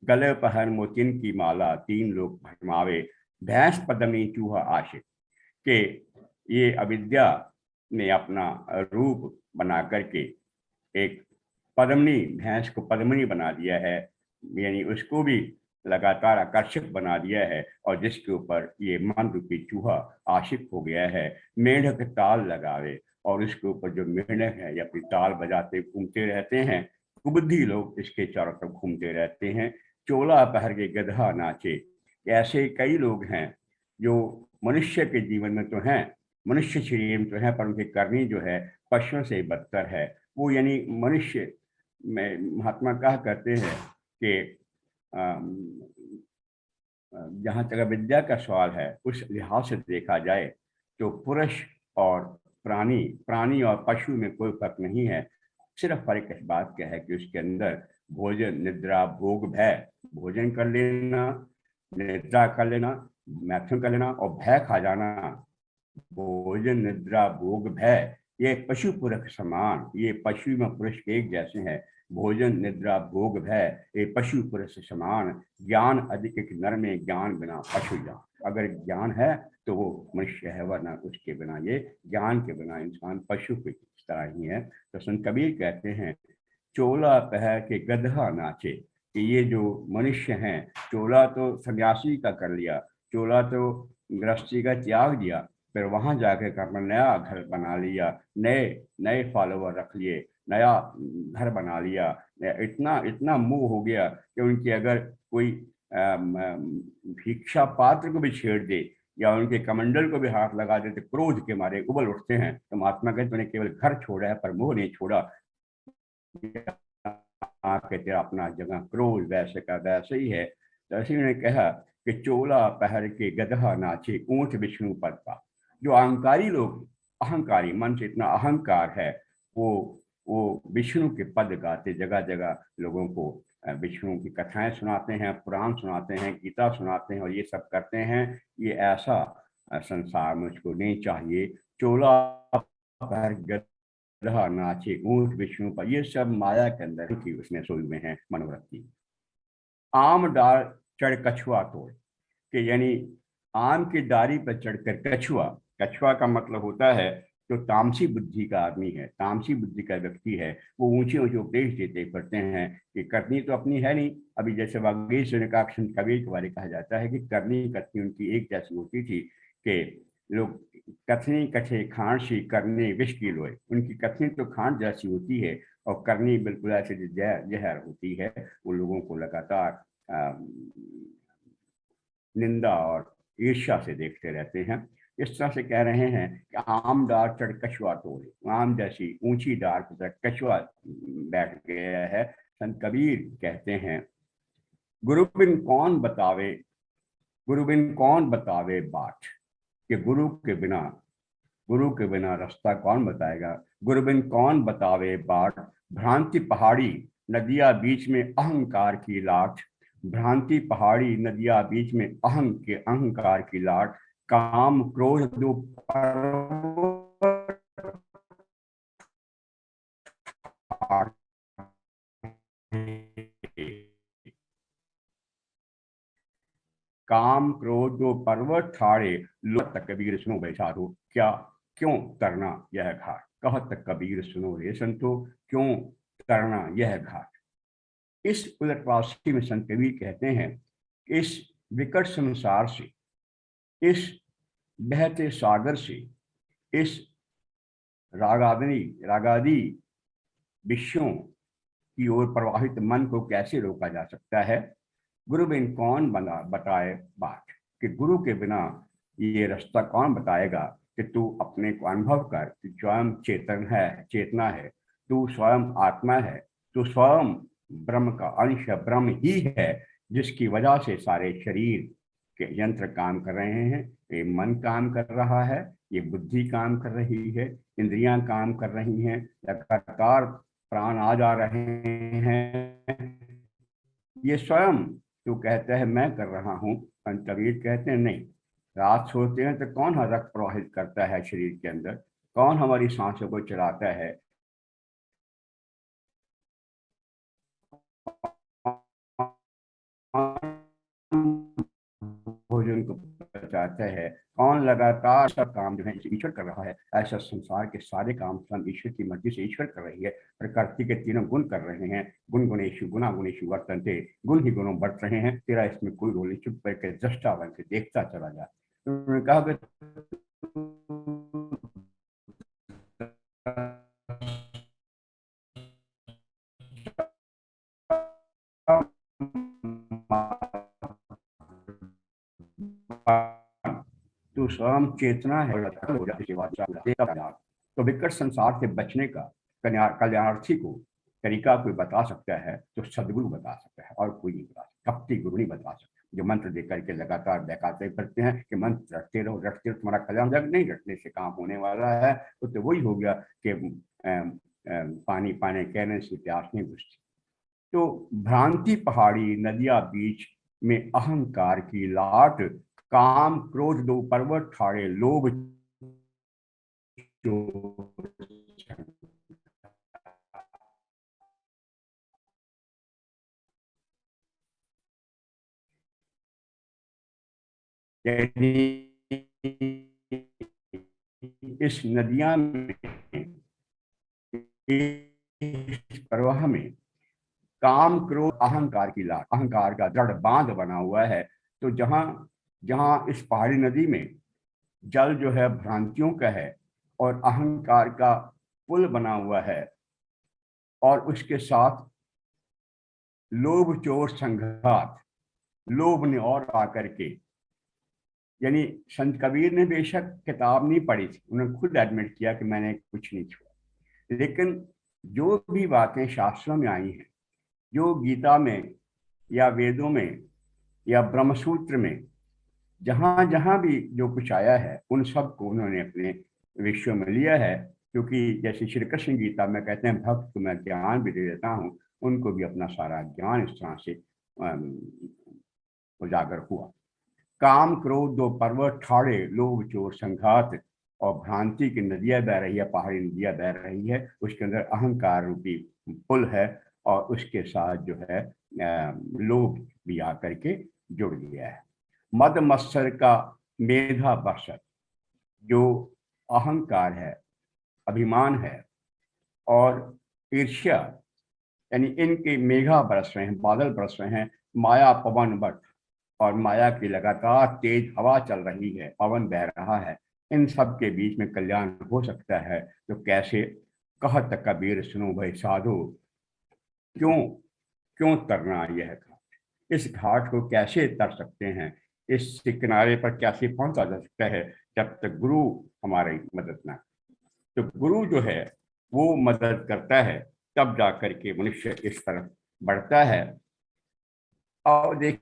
गले पहन मोतिन की माला, 3 लोग भरमावे, भैंस पदमी चूहा आशिक, के ये अविद्या ने अपना रूप बना करके एक पद्मनी भैंस को पद्मनी बना दिया है, यानी उसको भी लगातार आकर्षक बना दिया है, और जिसके ऊपर ये मन रूपी चूहा आशिक हो गया है। मेढक ताल लगावे, और उसके ऊपर जो मेढक है ये अपनी ताल बजाते घूमते रहते हैं। कुबुद्धि लोग इसके चारों तरफ घूमते रहते हैं। चोला पहर के गधा नाचे, ऐसे कई लोग हैं जो मनुष्य के जीवन में तो हैं, मनुष्य शरीर में तो है, पर उनकी करनी जो है पशुओं से बदतर है। वो यानी मनुष्य में महात्मा कहा करते हैं कि जहाँ तक विद्या का सवाल है, उस लिहाज से देखा जाए तो पुरुष और प्राणी और पशु में कोई फर्क नहीं है। सिर्फ फर्क इस बात का है कि उसके अंदर भोजन निद्रा भोग भय, भोजन कर लेना, निद्रा कर लेना, मैथुन कर लेना, और भय खा जाना। भोजन निद्रा भोग भय, ये पशु पुरुष समान, ये पशु में पुरुष एक जैसे हैं। भोजन निद्रा भोग भय, ये पशु पुरुष समान। ज्ञान अधिक एक नर में, ज्ञान बिना पशु जान। अगर ज्ञान है तो वो मनुष्य है, वरना उसके बिना, ये ज्ञान के बिना इंसान पशु की तरह ही है। तो संत कबीर कहते हैं चोला पहर के गधा नाचे, कि ये जो मनुष्य हैं, चोला तो सन्यासी का कर लिया, चोला तो गृहस्थी का त्याग दिया, फिर वहां जाकर अपना नया घर बना लिया, नए नए फॉलोवर रख लिए, नया घर बना लिया। इतना इतना मोह हो गया कि उनकी अगर कोई भिक्षा पात्र को भी छेड़ दे या उनके कमंडल को भी हाथ लगा दे तो क्रोध के मारे उबल उठते हैं। तो महात्मा कहते उन्हें केवल घर छोड़ा है पर मोह नहीं छोड़ा। कहते अपना जगह क्रोध वैसे का वैसे ही है। तो ऐसे उन्होंने कहा कि चोला पहर के गधा नाचे ऊंट विष्णु पद पा। जो अहंकारी लोग, अहंकारी मन से इतना अहंकार है, वो विष्णु के पद गाते, जगह जगह लोगों को विष्णु की कथाएं सुनाते हैं, पुराण सुनाते हैं, गीता सुनाते हैं और ये सब करते हैं। ये ऐसा संसार मुझको नहीं चाहिए। चोला पहर गधा नाचे ऊंट विष्णु पर, ये सब माया के अंदर की उसमें सोए हुए हैं मनोवृत्ति। आम डाल चढ़ कछुआ तोड़, कि यानी आम की डाली पर चढ़कर कछुआ, कछुआ का मतलब होता है जो तामसी बुद्धि का आदमी है, तामसी बुद्धि का व्यक्ति है, वो ऊंचे ऊंचे उपदेश देते फिरते हैं कि करनी तो अपनी है नहीं। अभी जैसे वागीश ने कहा, कबीर के बारे कहा जाता है कि करनी कथनी उनकी एक जैसी होती थी कि लोग कथनी कथे खांसी करनी विष की लोए। उनकी कथनी तो खांड जैसी होती है और करनी बिल्कुल ऐसे जहर होती है। वो लोगों को लगातार निंदा और ईर्ष्या से देखते रहते हैं। इस तरह से कह रहे हैं कि आम डार चढ़ कछुआ तोड़े, आम जैसी ऊंची डार पर कछुआ बैठ गया है। संत कबीर कहते हैं, गुरु बिन कौन बतावे, गुरु बिन कौन बतावे बाट, कि गुरु के बिना रास्ता कौन बताएगा। गुरु बिन कौन बतावे बाट, भ्रांति पहाड़ी नदिया बीच में अहंकार की लाट, भ्रांति पहाड़ी नदिया बीच में अहंकार की लाट, काम क्रोध दो काम क्रोध दो पर्वत ठाड़े, लो तक कबीर सुनो बैसारो, क्या क्यों तरना यह घाट। कहत कबीर सुनो रे संतो, क्यों तरना यह घाट। इस उलटवासी में संत कबीर कहते हैं, इस विकट संसार से, इस बहते सागर से, इस रागादि विषयों की ओर प्रवाहित मन को कैसे रोका जा सकता है। गुरु बिन कौन बताए बाट, कि गुरु के बिना ये रास्ता कौन बताएगा कि तू अपने को अनुभव कर, तू स्वयं चेतना है, तू स्वयं आत्मा है, तू स्वयं ब्रह्म का अंश, ब्रह्म ही है, जिसकी वजह से सारे शरीर के यंत्र काम कर रहे हैं। ये मन काम कर रहा है, ये बुद्धि काम कर रही है, इंद्रियां काम कर रही हैं, लगातार प्राण आ जा रहे हैं। ये स्वयं तू कहते हैं मैं कर रहा हूँ। संत कबीर कहते हैं नहीं, रात सोते हैं तो कौन रक्त प्रवाहित करता है शरीर के अंदर, कौन हमारी सांसों को चलाता है, भोजन को पचाता है, कौन लगातार सब काम जो है ईश्वर कर रहा है। ऐसा संसार के सारे काम स्वयं ईश्वर की मर्जी से ईश्वर कर रही है। प्रकृति के तीनों गुण कर रहे हैं, गुण गुणेशु गुणा गुणेशु वर्तन्ते, गुण ही गुणों बढ़ रहे हैं। तेरा इसमें कोई रोल नहीं, चुप करके दृष्टा बन के देखता चला जा। तो उन्होंने कहा कि तू स्वयं चेतना है। तो विकट संसार से बचने का कल्याणार्थी को तरीका कोई बता सकता है तो सदगुरु बता सकता है, और कोई नहीं बता सकता, कपटी गुरु नहीं बता सकता। जो मंत्र दे करके लगातार बहकाते करते हैं कि मंत्र रटते रहो तुम्हारा कल्याण, जब नहीं रटने से काम होने वाला है। तो वही हो गया कि पानी पाने कहने से प्यास नहीं बुझती। तो भ्रांति पहाड़ी नदिया बीच में अहंकार की लाट, काम क्रोध दो पर्वत ठाड़े, लोभ इस नदिया में, इस प्रवाह में काम क्रोध अहंकार की लाट, अहंकार का दृढ़ बांध बना हुआ है। तो जहां जहां इस पहाड़ी नदी में जल जो है भ्रांतियों का है और अहंकार का पुल बना हुआ है, और उसके साथ लोभ चोर संघात, लोभ ने और आकर के, यानी संत कबीर ने बेशक किताब नहीं पढ़ी थी, उन्होंने खुद एडमिट किया कि मैंने कुछ नहीं छुआ, लेकिन जो भी बातें शास्त्रों में आई हैं, जो गीता में या वेदों में या ब्रह्मसूत्र में जहां जहां भी जो कुछ आया है, उन सब को उन्होंने अपने विषयों में लिया है। क्योंकि जैसे श्री कृष्ण गीता में कहते हैं, भक्त को मैं ज्ञान भी दे देता हूँ, उनको भी अपना सारा ज्ञान इस तरह से उजागर हुआ। काम क्रोध दो पर्वत ठाड़े, लोभ चोर संघात, और भ्रांति की नदियां बह रही है, पहाड़ी नदियां बह रही है, उसके अंदर अहंकार रूपी पुल है, और उसके साथ जो है लोभ भी आकर के जुड़ गया है। मद मत्सर का मेधा बरसत, जो अहंकार है, अभिमान है और ईर्ष्या, यानी इनके मेघा बरस रहे हैं, बादल बरस रहे हैं, माया पवन बट, और माया की लगातार तेज हवा चल रही है, पवन बह रहा है, इन सब के बीच में कल्याण हो सकता है। तो कैसे कहत कबीर सुनो भाई साधु, क्यों क्यों तरना यह घाट, इस घाट को कैसे तर सकते हैं, इस किनारे पर कैसे पहुंचा जा सकता है जब तक गुरु हमारी मदद ना। तो गुरु जो है वो मदद करता है, तब जाकर के मनुष्य इस तरफ बढ़ता है। और देख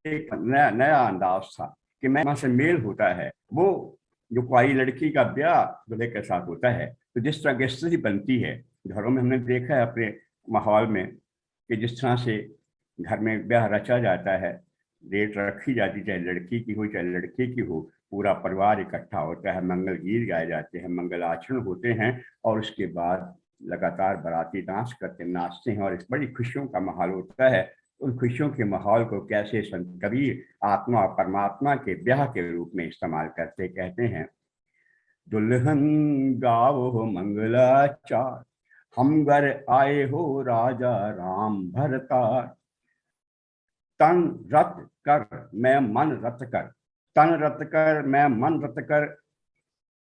एक नया अंदाज था कि मैं वहां से मेल होता है। वो जो कोई लड़की का ब्याह दूल्हे के साथ होता है, तो जिस तरह की स्थिति बनती है घरों में, हमने देखा है अपने माहौल में कि जिस तरह से घर में ब्याह रचा जाता है, डेट रखी जाती, चाहे लड़की की हो चाहे लड़के की हो, पूरा परिवार इकट्ठा होता है, मंगल गीत गाए जाते हैं, मंगल आचरण होते हैं, और उसके बाद लगातार बाराती डांस करते नाचते हैं, और इस बड़ी खुशियों का माहौल होता है। उन खुशियों के माहौल को कैसे संत कबीर आत्मा और परमात्मा के ब्याह के रूप में इस्तेमाल करते, कहते हैं, दुल्हन गाओ मंगलाचार, हम घर आए हो राजा राम भरतार, तन रत कर मैं मन रत कर, तन रत कर मैं मन रत कर,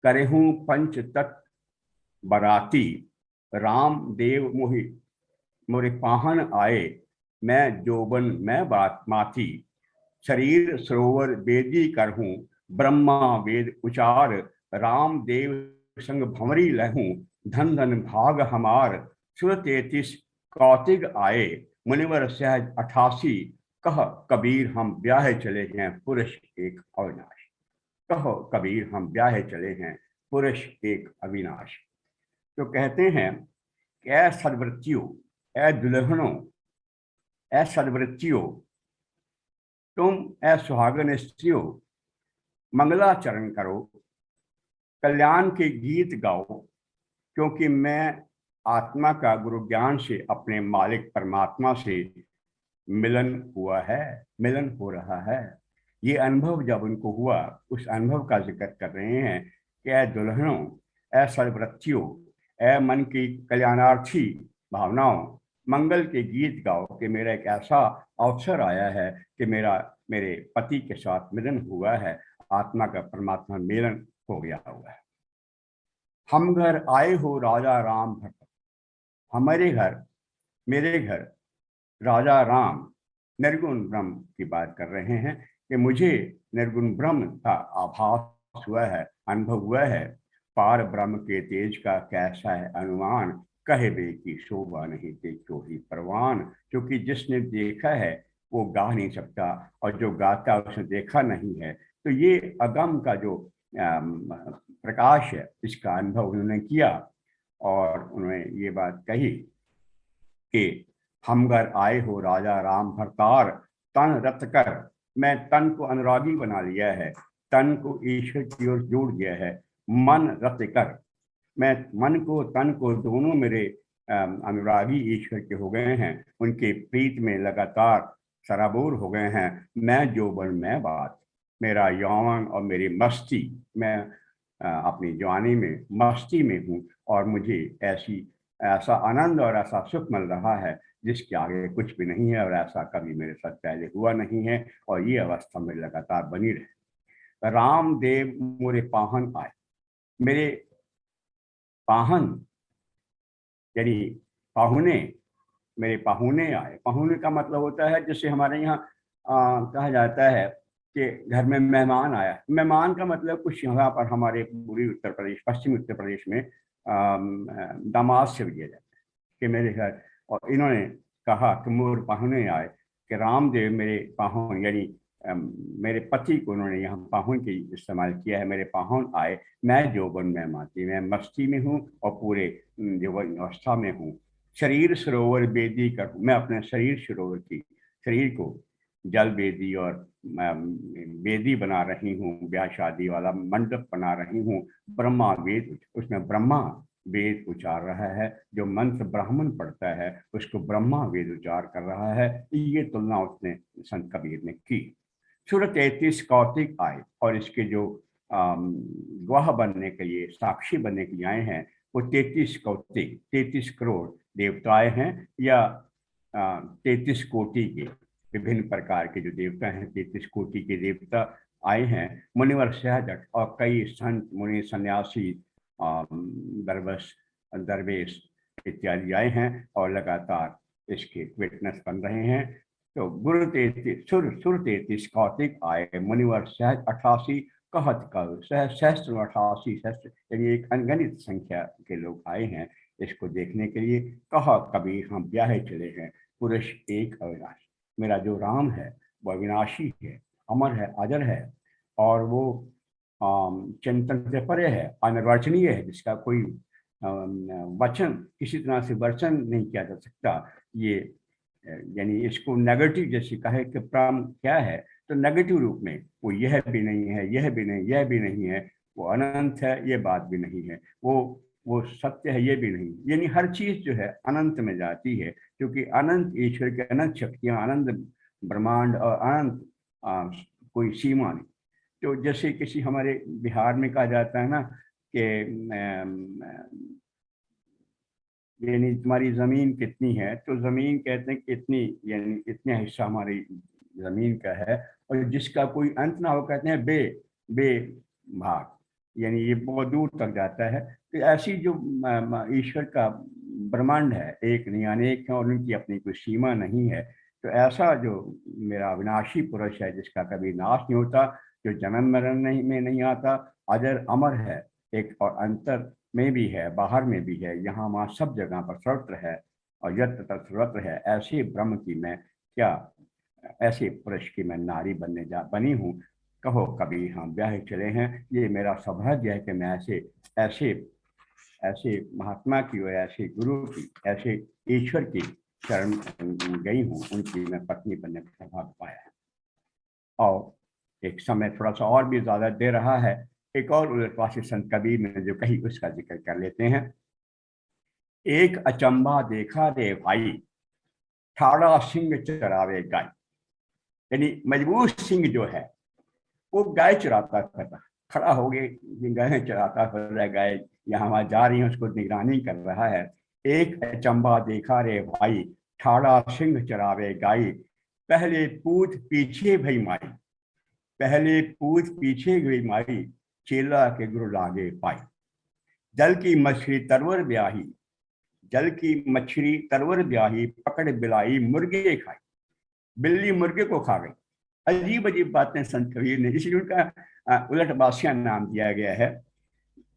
करे हूं पंच तत् बराती, राम देव मोहि मोरे पाहन आए, मैं जोबन मैं बात माथी, शरीर सरोवर वेदी कर हूं, ब्रह्मा वेद उचार, राम देव संग भंवरी लहूं, धन धन भाग हमार, सुर 33 कौतिक आए, मुनिवर सहज 88, कह कबीर हम ब्याहे चले हैं पुरुष एक अविनाश, कहो कबीर हम ब्याहे चले हैं पुरुष एक अविनाश। तो कहते हैं कि ऐ सद्वृत्तियों, ऐ दुल्हनों, ऐ सद्वृत्तियों, तुम ऐ सुहागन स्त्रियों मंगलाचरण करो, कल्याण के गीत गाओ, क्योंकि मैं आत्मा का गुरु ज्ञान से अपने मालिक परमात्मा से मिलन हुआ है, मिलन हो रहा है। ये अनुभव जब उनको हुआ, उस अनुभव का जिक्र कर रहे हैं कि ऐ दुल्हनों, ऐ सर्वव्रतियों, ऐ मन की कल्याणार्थी भावनाओं, मंगल के गीत गाओ कि मेरा एक ऐसा अवसर आया है कि मेरे पति के साथ मिलन हुआ है, आत्मा का परमात्मा मिलन हो गया हुआ है। हम घर आए हो राजा राम भक्त, हमारे घर, मेरे घर राजा राम निर्गुण ब्रह्म की बात कर रहे हैं कि मुझे निर्गुण ब्रह्म का आभास हुआ है, अनुभव हुआ है। पार ब्रह्म के तेज का कैसा है अनुमान, कहे बे की शोभा नहीं देखो ही परवान, क्योंकि जिसने देखा है वो गा नहीं सकता, और जो गाता उसने देखा नहीं है। तो ये अगम का जो प्रकाश है, इसका अनुभव उन्होंने किया, और उन्होंने ये बात कही कि हम घर आए हो राजा राम भरतार, तन रत कर, मैं तन को अनुरागी बना लिया है, तन को ईश्वर की ओर जोड़ दिया है, मन रत कर, मैं मन को तन को दोनों मेरे अनुरागी ईश्वर के हो गए हैं, उनके प्रीत में लगातार सराबोर हो गए हैं। मैं जोबन मैं बात, मेरा यौवन और मेरी मस्ती, मैं अपनी जवानी में मस्ती में हूँ, और मुझे ऐसी ऐसा आनंद और ऐसा सुख मिल रहा है जिसके आगे कुछ भी नहीं है, और ऐसा कभी मेरे साथ पहले हुआ नहीं है, और ये अवस्था मेरी लगातार बनी रहे। रामदेव मोरे पाहन आए। मेरे पाहन यानी पाहुने, मेरे पाहुने आए। पाहुने का मतलब होता है जैसे हमारे यहाँ कहा जाता है कि घर में मेहमान आया। मेहमान का मतलब कुछ यहाँ पर हमारे पूरी उत्तर प्रदेश, पश्चिमी उत्तर प्रदेश में दामाद से दिया जाता है कि मेरे घर, और इन्होंने कहा कि मोर पाहुने आए, कि रामदेव मेरे पाहुन यानी मेरे पति को उन्होंने यहाँ पाहुन की इस्तेमाल किया है। मेरे पाहुन आए, मैं जोबन में माती, मैं मस्ती में हूँ और पूरे यौवन अवस्था में हूँ। शरीर सरोवर बेदी कर, मैं अपने शरीर सरोवर की, शरीर को जल बेदी और बेदी बना रही हूँ, ब्याह शादी वाला मंडप बना रही हूँ। ब्रह्मा वेद, उसमें ब्रह्मा वेद उच्चार रहा है, जो मंत्र ब्राह्मण पढ़ता है उसको ब्रह्मा वेद उच्चार कर रहा है। ये तुलना उसने संत कबीर ने की। सूरत 33 कौतिक आए, और इसके जो गवाह बनने के लिए, साक्षी बनने के लिए आए हैं, वो 33 कौतिक, 33 करोड़ देवताएं हैं, या 33 कोटि के विभिन्न प्रकार के जो देवता हैं, 33 कोटि के देवता आए हैं। मुनिवर सहजट और कई संत मुनि सन्यासी दरवेश इत्यादि आए हैं और लगातार इसके विटनेस बन रहे हैं। तो गुरु 33 सुर 33 कौतिक आए, मुनिवर सहज 88 कहत कल, सहस्त्र 88 सहस्त्र, यानी एक अनगणित संख्या के लोग आए हैं इसको देखने के लिए। कहा कबीर हम ब्याहे चले हैं, पुरुष एक अविनाश। मेरा जो राम है वो अविनाशी है, अमर है, अजर है, और वो चिंतन से परे है, अनिर्वचनीय है, जिसका कोई वचन किसी तरह से वर्चन नहीं किया जा सकता। ये यानी इसको नेगेटिव जैसे कहे कि प्राम क्या है, तो नेगेटिव रूप में वो यह भी नहीं है, यह भी नहीं, यह भी नहीं है, वो अनंत है, ये बात भी नहीं है, वो सत्य है, ये भी नहीं, यानी हर चीज जो है अनंत में जाती है, क्योंकि अनंत ईश्वर के अनंत शक्तियां, अनंत ब्रह्मांड और अनंत कोई सीमा नहीं। तो जैसे किसी हमारे बिहार में कहा जाता है ना कि यानी तुम्हारी जमीन कितनी है, तो जमीन कहते हैं कितनी, यानी इतना हिस्सा हमारी जमीन का है, और जिसका कोई अंत ना हो कहते हैं बे भाग, यानी ये बहुत दूर तक जाता है। तो ऐसी जो ईश्वर का ब्रह्मांड है, एक नहीं अनेक है, और उनकी अपनी कोई सीमा नहीं है। तो ऐसा जो मेरा अविनाशी पुरुष है, जिसका कभी नाश नहीं होता, जो जन्म मरण में नहीं आता, अजर अमर है, एक और अंतर में भी है, बाहर में भी है, यहाँ वहाँ सब जगह पर सर्वत्र है, और यत्र तत्र सर्वत्र है। ऐसे ब्रह्म की मैं क्या, ऐसे पुरुष की मैं नारी बनी हूँ। कहो कभी हम ब्याह चले हैं, ये मेरा सौभाग्य है कि मैं ऐसे महात्मा की और ऐसे गुरु की, ऐसे ईश्वर की शरण गई हूँ, उनकी मैं पत्नी बनने का सौभाग्य पाया है। और एक समय थोड़ा सा और भी ज्यादा दे रहा है, एक और उल्लेखवासी संत कबीर ने जो कही उसका जिक्र कर लेते हैं। एक अचंबा देखा रे भाई, ठाड़ा सिंह चरावे गाय। यानी मजबूर सिंह जो है वो गाय चराता करता, खड़ा हो गए, गाय चराता फिर रहा, गाय यहाँ वहां जा रही है, उसको निगरानी कर रहा है। एक अचंबा देखा रे भाई, ठाड़ा सिंह चरावे गाय, पहले पूछ पीछे भई माई, पहले पूछ पीछे गई माई, चेला के गुरु लागे पाई। जल की मछली तरवर ब्याही, जल की मछली तरवर ब्याही, पकड़ बिलाई मुर्गे खाई, बिल्ली मुर्गे को खा गई। अजीब अजीब बातें संत कबीर ने, इसलिए उनका उलटबासिया नाम दिया गया है।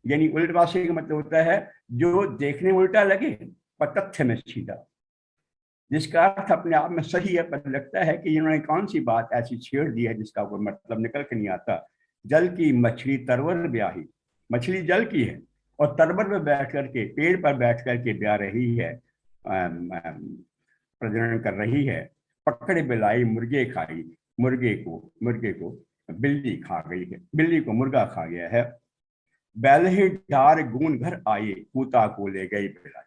यानी उलटबासिया का मतलब होता है जो देखने में उल्टा लगे पर तथ्य में सीधा, जिसका अर्थ अपने आप में सही है, पर लगता है कि इन्होंने कौन सी बात ऐसी छेड़ दी है जिसका कोई मतलब निकल के नहीं आता। जल की मछली तरवर ब्याही, मछली जल की है और तरवर में बैठ करके, पेड़ पर बैठ करके ब्याह रही है, प्रजनन कर रही है। पकड़ बिलाई मुर्गे खाई, मुर्गे को बिल्ली खा गई है, बिल्ली को मुर्गा खा गया है। बैलहे डार गून घर आए, कुत्ता को ले गई बिलाई,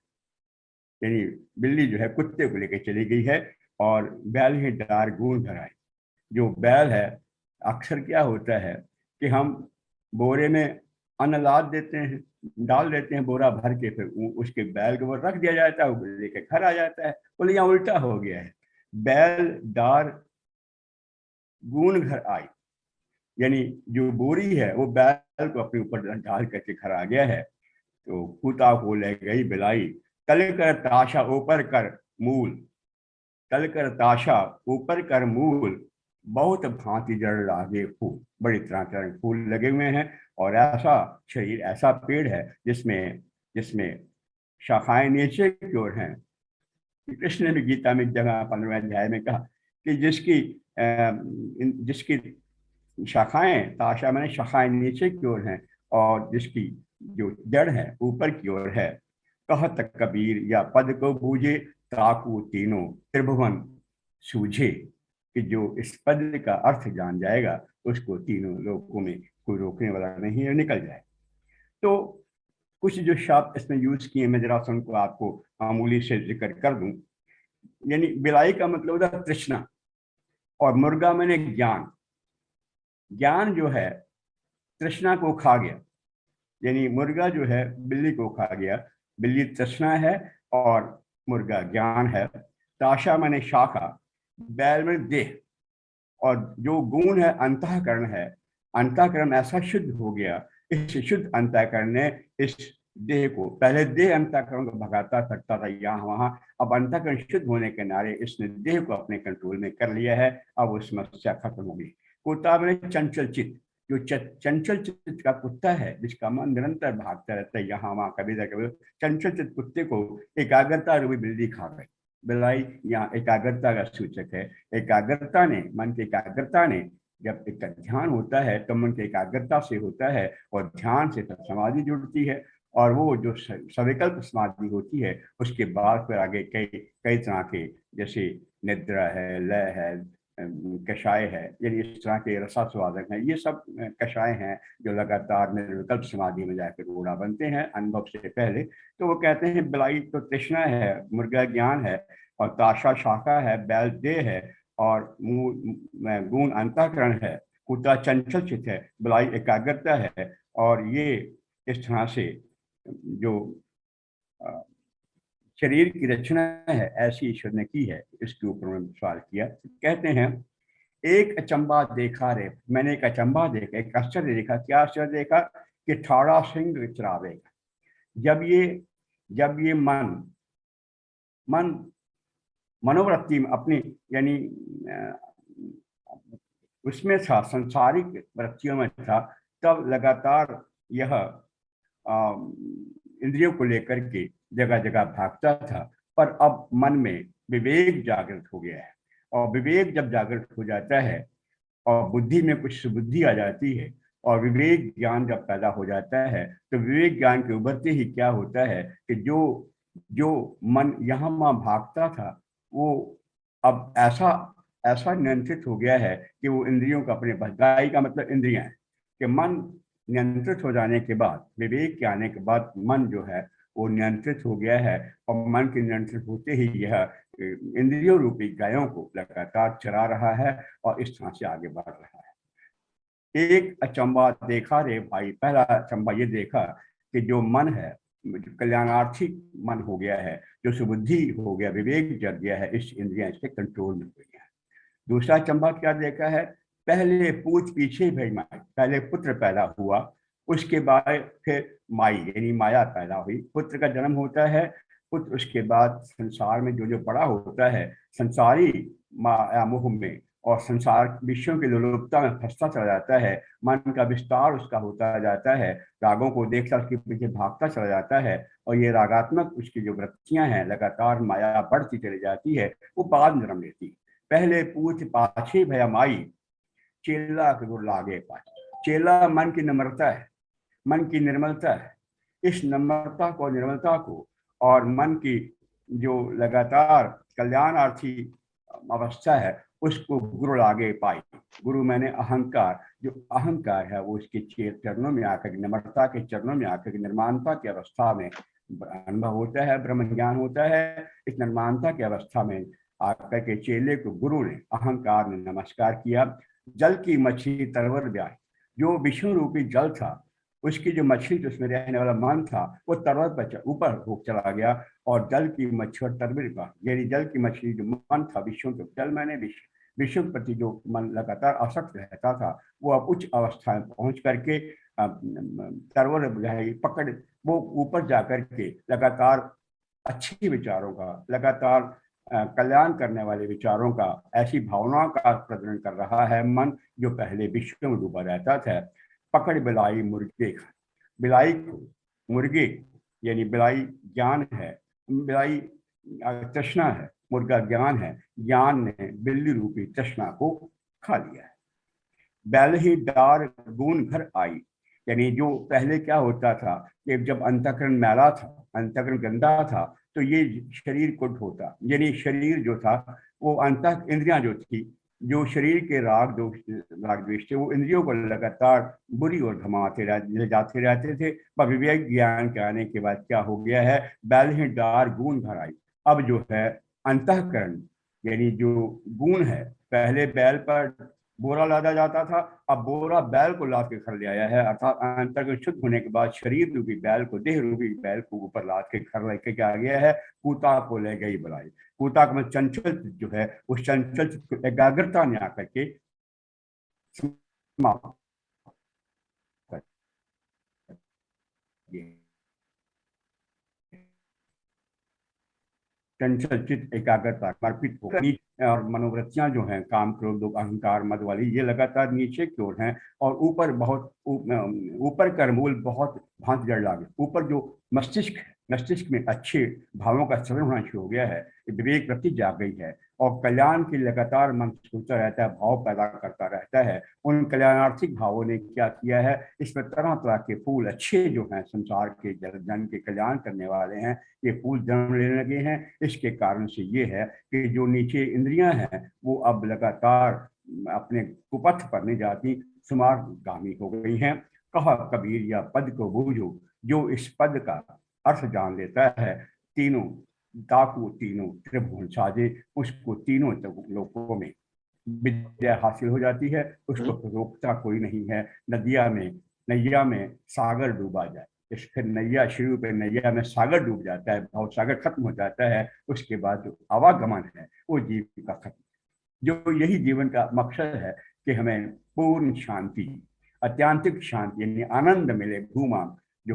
यानी बिल्ली जो है कुत्ते को लेकर चली गई है। और बैल ही डार गूंज घर आई, जो बैल है, अक्सर क्या होता है कि हम बोरे में अन्न लाद देते हैं, डाल देते हैं बोरा भर के, फिर उसके बैल को वो रख दिया जाता है, वो लेके घर आ जाता है। बोले यहाँ उल्टा हो गया है, बैल डार गून घर आई, यानी जो बोरी है वो बैल को अपने ऊपर डाल करके घर आ गया है। तो कुत्ता को ले गई बिलाई, तल कर ताशा ऊपर कर मूल, तल कर ताशा ऊपर कर मूल, बहुत भांति जड़ लागे फूल। बड़ी तरह तरह के फूल लगे हुए हैं, और ऐसा शरीर, ऐसा पेड़ है जिसमें जिसमें शाखाएं नीचे की ओर हैं। कृष्ण ने भी गीता में जगह 15वें अध्याय में कहा कि जिसकी शाखाएं, ताशा मैंने शाखाएं नीचे की ओर हैं, और जिसकी जो जड़ है ऊपर की ओर है। कहत कबीर या पद को बूझे, ताकू तीनों त्रिभुवन सूझे, कि जो इस पद का अर्थ जान जाएगा उसको तीनों लोगों में कोई रोकने वाला नहीं है, निकल जाए। तो कुछ जो शब्द इसमें यूज किए मैं जरा उनको आपको मामूली से जिक्र कर दूं। यानी बिलाई का मतलब होता है तृष्णा, और मुर्गा मैंने ज्ञान। ज्ञान जो है तृष्णा को खा गया, यानी मुर्गा जो है बिल्ली को खा गया। बिल्ली तृष्णा है और मुर्गा ज्ञान है। ताशा मैंने शाखा, बैल में देह, और जो गुण है अंतःकरण है। अंतःकरण ऐसा शुद्ध हो गया, इस शुद्ध अंतःकरण ने इस देह को, पहले देह अंतःकरण को भगाता थकता था यहाँ वहां, अब अंतःकरण शुद्ध होने के नारे इसने देह को अपने कंट्रोल में कर लिया है। अब वो समस्या खत्म हो गई। कुत्ता में चंचल चित्त, जो चंचल चित्त का कुत्ता है, जिसका मन निरंतर भागता रहता है यहाँ वहां, कभी ना कभी, चंचल चित्त कुत्ते को एकाग्रता रूपी बिल्ली खा गई। बिलाई यहाँ एकाग्रता का सूचक है। एकाग्रता ने, मन की एकाग्रता ने, जब एक ध्यान होता है तो मन की एकाग्रता से होता है, और ध्यान से समाधि जुड़ती है, और वो जो सविकल्प समाधि होती है उसके बाद फिर आगे कई कई तरह के, जैसे निद्रा है, लय है, कषाय है, यानी इस तरह के रसास्वादक हैं, ये सब कषाय हैं जो लगातार निर्विकल्प समाधि में जाकर रूढ़ा बनते हैं अनुभव से पहले। तो वो कहते हैं बिलाई तो तृष्णा है, मुर्गा ज्ञान है, और ताशा शाखा है, बैल देह है, और गुण अंतःकरण है, कुत्ता चंचल चित्त है, बिलाई एकाग्रता है। और ये इस तरह से जो शरीर की रचना है ऐसी ईश्वर ने की है। इसके ऊपर उन्होंने सवाल किया। कहते हैं एक अचंबा देखा रे, मैंने एक अचंबा देखा, एक आश्चर्य देखा। क्या आश्चर्य देखा? कि ठाड़ा सिंह चरावेगा। जब ये मन मनोवृत्ति में अपनी, यानी उसमें था, संसारिक वृत्तियों में था, तब लगातार यह इंद्रियों को लेकर के जगह जगह भागता था। पर अब मन में विवेक जागृत हो गया है, और विवेक जब जागृत हो जाता है और बुद्धि में कुछ सुबुद्धि आ जाती है, और विवेक ज्ञान जब पैदा हो जाता है, तो विवेक ज्ञान के उभरते ही क्या होता है कि जो मन यहाँ वहाँ भागता था, वो अब ऐसा नियंत्रित हो गया है कि वो इंद्रियों का अपने भगाई का मतलब इंद्रियां है, कि मन नियंत्रित हो जाने के बाद, विवेक के आने के बाद मन जो है वो नियंत्रित हो गया है, और मन के नियंत्रित होते ही यह इंद्रियों रूपी गायों को लगातार चरा रहा है, और इस तरह से आगे बढ़ रहा है। एक अचंबा देखा रे भाई, पहला अचंबा ये देखा कि जो मन है, कल्याणार्थी मन हो गया है, जो सुबुद्धि हो गया, विवेक जग गया है, इस इंद्रियां इसके कंट्रोल में हो गई है। दूसरा अचंबा क्या देखा है? पहले पूछ पीछे भाई माई, पहले पुत्र पैदा हुआ, उसके बाद फिर माई यानी माया पैदा हुई। पुत्र का जन्म होता है, पुत्र उसके बाद संसार में जो बड़ा होता है, संसारी माया मोह में और संसार विषयों की लोलुपता में फंसता चला जाता है। मन का विस्तार उसका होता जाता है, रागों को देखकर उसके पीछे भागता चला जाता है, और ये रागात्मक उसकी जो वृत्तियां हैं लगातार माया बढ़ती चली जाती है, वो बाद में जन्म लेती है। पहले पूछ पाछे भया माई, चेला के गुर लागे पाछ। चेला मन की नम्रता है, मन की निर्मलता है। इस नम्रता को, निर्मलता को, और मन की जो लगातार कल्याणार्थी अवस्था है, उसको गुरु लागे पाई। गुरु मैंने अहंकार, जो अहंकार है वो उसके चरणों में आकर, नम्रता के चरणों में आकर निर्माणता की अवस्था में अनुभव होता है, ब्रह्म ज्ञान होता है। इस निर्माणता की अवस्था में आकर के चेले को गुरु ने, अहंकार ने नमस्कार किया। जल की मछली तरवर ब्याह, जो विष्णु रूपी जल था उसकी जो मछली जो उसमें रहने वाला मन था वो तरवत पर ऊपर हो चला गया और जल की मच्छी और तरबिर का यानी जल की मछली जो मन था विषयों के जल मैंने विषयों के प्रति जो मन लगातार आसक्त रहता था वो अब उच्च अवस्था में पहुंच करके तरवर पकड़ वो ऊपर जाकर के लगातार अच्छी विचारों का लगातार कल्याण करने वाले विचारों का ऐसी भावनाओं का प्रदर्शन कर रहा है मन जो पहले विश्व में डूबा रहता था। पकड़ बिलाई मुर्गे बिलाई को मुर्गे यानी बिलाई ज्ञान है, बिलाई तृष्णा है, मुर्गा ज्ञान है, ज्ञान ने बिल्ली रूपी तृष्णा को खा लिया है। बैल ही डार गून घर आई यानी जो पहले क्या होता था कि जब अंतःकरण मैला था, अंतःकरण गंदा था तो ये शरीर कुट होता यानी शरीर जो था वो अंतः इंद्रियां जो थी जो शरीर के राग द्वेष थे वो इंद्रियों को लगातार बुरी ओर धमाते जाते रहते थे। पर विवेक ज्ञान के आने के बाद क्या हो गया है, बैल ही डार गून घर आई। अब जो है अंतःकरण यानी जो गुण है, पहले बैल पर बोरा लादा जाता था, अब बोरा बैल को लाद के घर ले आया है। अर्थात अंतर्गत शुद्ध होने के बाद शरीर रूपी बैल को, देह रूपी बैल को ऊपर लाद के घर लेके क्या आ गया है, कूता को ले गई बुलाई। कूता में चंचल जो है उस चंचल एकाग्रता ने आकर के समाप्त चंचल चित्त एकाग्रता समर्पित हो गई और मनोवृत्तियां जो हैं काम क्रोध अहंकार मद वाली ये लगातार नीचे की ओर हैं और ऊपर बहुत ऊपर का मूल बहुत भांति जड़ लागे। ऊपर जो मस्तिष्क है, मस्तिष्क में अच्छे भावों का चलन होना शुरू हो गया है, विवेक वृत्ति जाग गई है और कल्याण के लगातार मन सोचता रहता है, भाव पैदा करता रहता है। उन कल्याणार्थिक भावों ने क्या किया है, इसमें तरह तरह के फूल अच्छे जो हैं संसार के जन के कल्याण करने वाले हैं, ये फूल जन्म लेने लगे हैं। इसके कारण से ये है कि जो नीचे इंद्रियां हैं वो अब लगातार अपने कुपथ पर नहीं जाती, सुमार्गामी हो गई हैं। कहा कबीर या पद को बूझो, जो इस पद का अर्थ जान लेता है, तीनों डाकू तीनों त्रिभुवन साजे, उसको तीनों लोकों में विद्या हासिल हो जाती है, उसको रोकता कोई नहीं है। नैया में सागर डूबा जाए, इस फिर नैया शुरू पे नैया में सागर डूब जाता है, भाव सागर खत्म हो जाता है, उसके बाद जो आवागमन है वो जीव का खत्म। जो यही जीवन का मकसद है कि हमें पूर्ण शांति, अत्यांतिक शांति यानी आनंद मिले, घूमा जो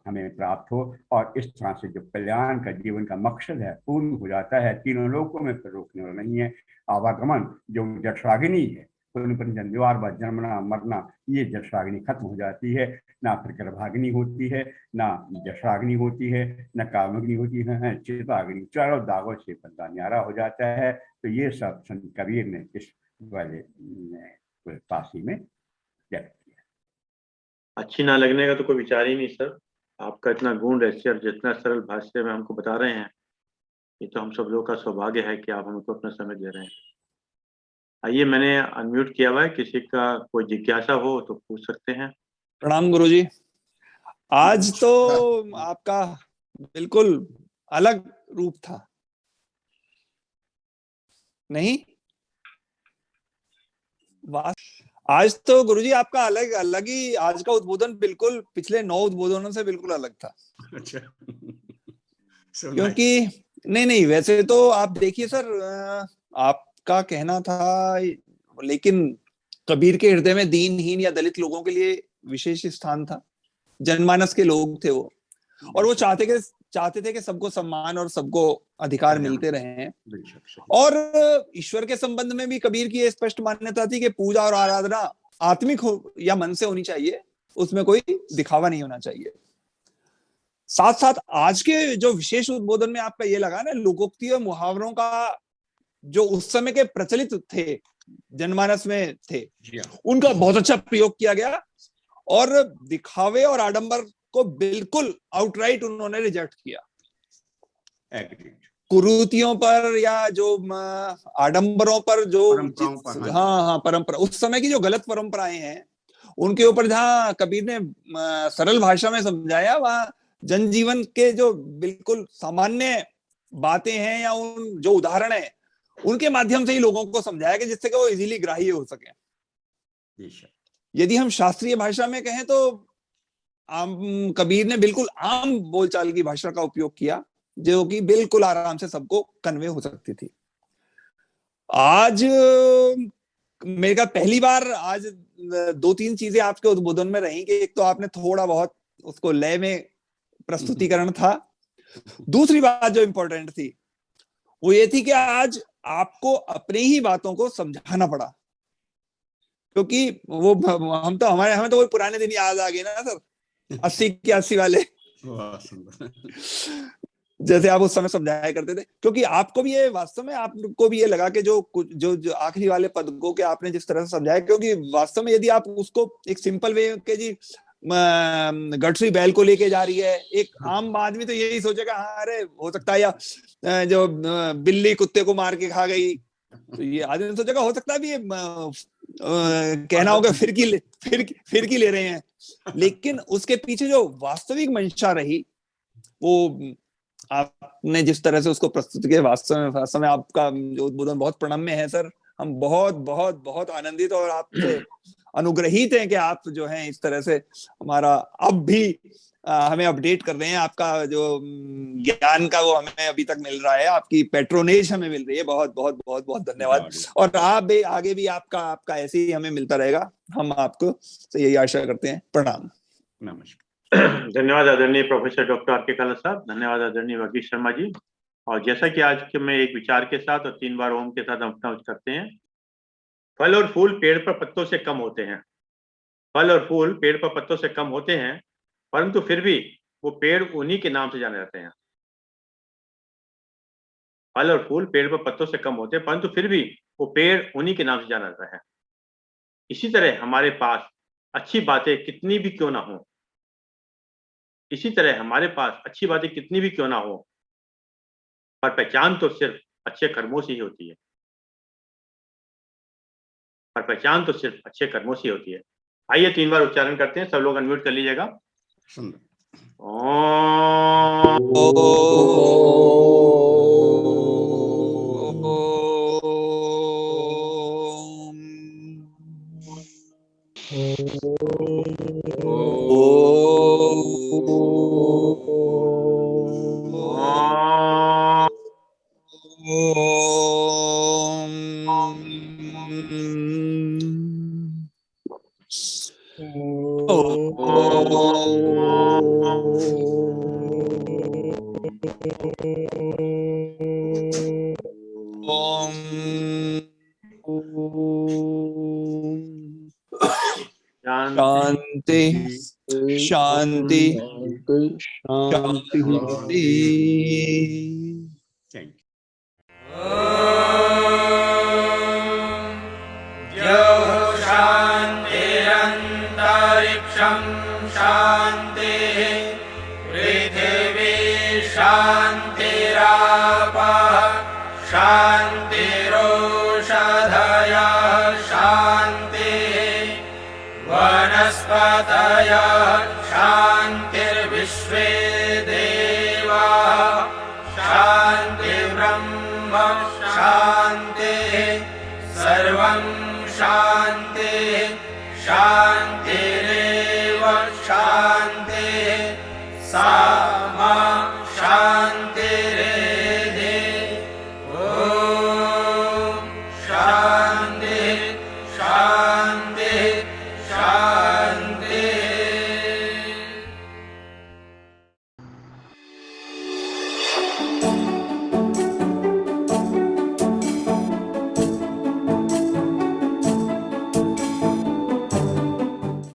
हमें प्राप्त हो और इस तरह से जो कल्याण का जीवन का मकसद है पूर्ण हो जाता है। तीनों लोकों में फिर रोकने वाला नहीं है। आवागमन जो जठराग्नि है, जन्मवार बार जन्मना मरना, ये जठराग्नि खत्म हो जाती है, ना फिर गर्भाग्नि होती है, ना जठराग्नि होती है, न कामग्नि होती है, चिताग्नि, चारों दागों से बंदा न्यारा हो जाता है। तो ये सब संत कबीर ने इस वाले पासी में व्यक्त किया। अच्छी ना लगने का तो कोई विचार ही नहीं सर। आपका इतना गुण रहस्य और जितना सरल भाषा में हमको बता रहे हैं, ये तो हम सब लोग का सौभाग्य है कि आप हमको अपना समय दे रहे हैं। आइए, मैंने अनम्यूट किया हुआ है, किसी का कोई जिज्ञासा हो तो पूछ सकते हैं। प्रणाम गुरुजी। आज तो आपका बिल्कुल अलग रूप था, नहीं? आज तो गुरुजी आपका अलग ही, आज का उद्बोधन बिल्कुल पिछले 9 उद्बोधनों से बिल्कुल अलग था। अच्छा। क्योंकि नहीं वैसे तो आप देखिए सर, आपका कहना था, लेकिन कबीर के हृदय में दीनहीन या दलित लोगों के लिए विशेष स्थान था। जनमानस के लोग थे वो, और वो चाहते थे कि सबको सम्मान और सबको अधिकार मिलते रहे। और ईश्वर के संबंध में भी कबीर की स्पष्ट मान्यता थी कि पूजा और आराधना आत्मिक हो या मन से होनी चाहिए, उसमें कोई दिखावा नहीं होना चाहिए। साथ साथ आज के जो विशेष उद्बोधन में आपका ये लगा ना, लोकोक्ति और मुहावरों का जो उस समय के प्रचलित थे, जनमानस में थे, उनका बहुत अच्छा प्रयोग किया गया और दिखावे और आडंबर को बिल्कुल आउटराइट उन्होंने रिजेक्ट किया। कुरीतियों पर या जो आडंबरों पर जो परंपरा, उस समय की जो गलत परंपराएं हैं उनके ऊपर जहां कबीर ने सरल भाषा में समझाया, वहां जनजीवन के जो बिल्कुल सामान्य बातें हैं या उन जो उदाहरण है उनके माध्यम से ही लोगों को समझाया कि जिससे कि वो इजीली ग्राह्य हो सके। यदि हम शास्त्रीय भाषा में कहें तो कबीर ने बिल्कुल आम बोलचाल की भाषा का उपयोग किया, जो कि बिल्कुल आराम से सबको कन्वे हो सकती थी। आज मेरे का पहली बार आज 2-3 चीजें आपके उद्बोधन में रही कि एक तो आपने थोड़ा बहुत उसको लय में प्रस्तुतिकरण था। दूसरी बात जो इंपॉर्टेंट थी वो ये थी कि आज आपको अपनी ही बातों को समझाना पड़ा, क्योंकि वो हमें तो वो पुराने दिन याद आ गए ना सर, 80 वाले जैसे आप उस समय समझाया करते थे। क्योंकि आपको भी ये वास्तव में आपको भी ये लगा कि जो आखिरी वाले पदों के आपने जिस तरह से समझाया, क्योंकि वास्तव में यदि आप उसको एक सिंपल वे के जी गठरी बैल को लेके जा रही है, एक आम आदमी तो यही सोचेगा हाँ अरे हो सकता है, या जो बिल्ली कुत्ते को मार के खा गई, तो ये आदमी सोचेगा हो सकता है भी कहना होगा फिर की ले रहे हैं। लेकिन उसके पीछे जो वास्तविक मंशा रही वो आपने जिस तरह से उसको प्रस्तुत किया, वास्तव में आपका जो उद्बोधन बहुत प्रणम्य है सर। हम बहुत बहुत बहुत आनंदित और आपसे अनुग्रहित हैं कि आप जो हैं इस तरह से हमारा अब भी हमें अपडेट कर रहे हैं। आपका जो ज्ञान का वो हमें अभी तक मिल रहा है, आपकी पेट्रोनेज हमें मिल रही है। बहुत बहुत बहुत बहुत धन्यवाद। और आप भी आगे भी आपका ऐसे ही हमें मिलता रहेगा, हम आपको से यही आशा करते हैं। प्रणाम। नमस्कार। धन्यवाद आदरणीय प्रोफेसर डॉक्टर आर के काला साहब, धन्यवाद आदरणीय वर्गीश शर्मा जी। और जैसा कि आज के मैं एक विचार के साथ और 3 बार ओम के साथ हम अपना करते हैं, फल और फूल पेड़ पर पत्तों से कम होते हैं, फल और फूल पेड़ पर पत्तों से कम होते हैं, परंतु फिर भी वो पेड़ उन्हीं के नाम से जाने जाते हैं। फल और फूल पेड़ पर पत्तों से कम होते हैं, परंतु फिर भी वो पेड़ उन्हीं के नाम से जाना जाता है। इसी तरह हमारे पास अच्छी बातें कितनी भी क्यों ना हो, इसी तरह हमारे पास अच्छी बातें कितनी भी क्यों ना हो, पर पहचान तो सिर्फ अच्छे कर्मों से ही होती है, पर पहचान तो सिर्फ अच्छे कर्मों से ही होती है। आइए 3 बार उच्चारण करते हैं, सब लोग अनम्यूट कर लीजिएगा। शांति शांति शांति। शांतिरंतरिक्षं शांतिः पृथिवी शांतिरापः शांतिरोषधयः शांतिः वनस्पतयः शांतिर्विश्वे देवाः शांतिर्ब्रह्म शांतिः सर्वं शांतिः शांतिरेव शांतिः सा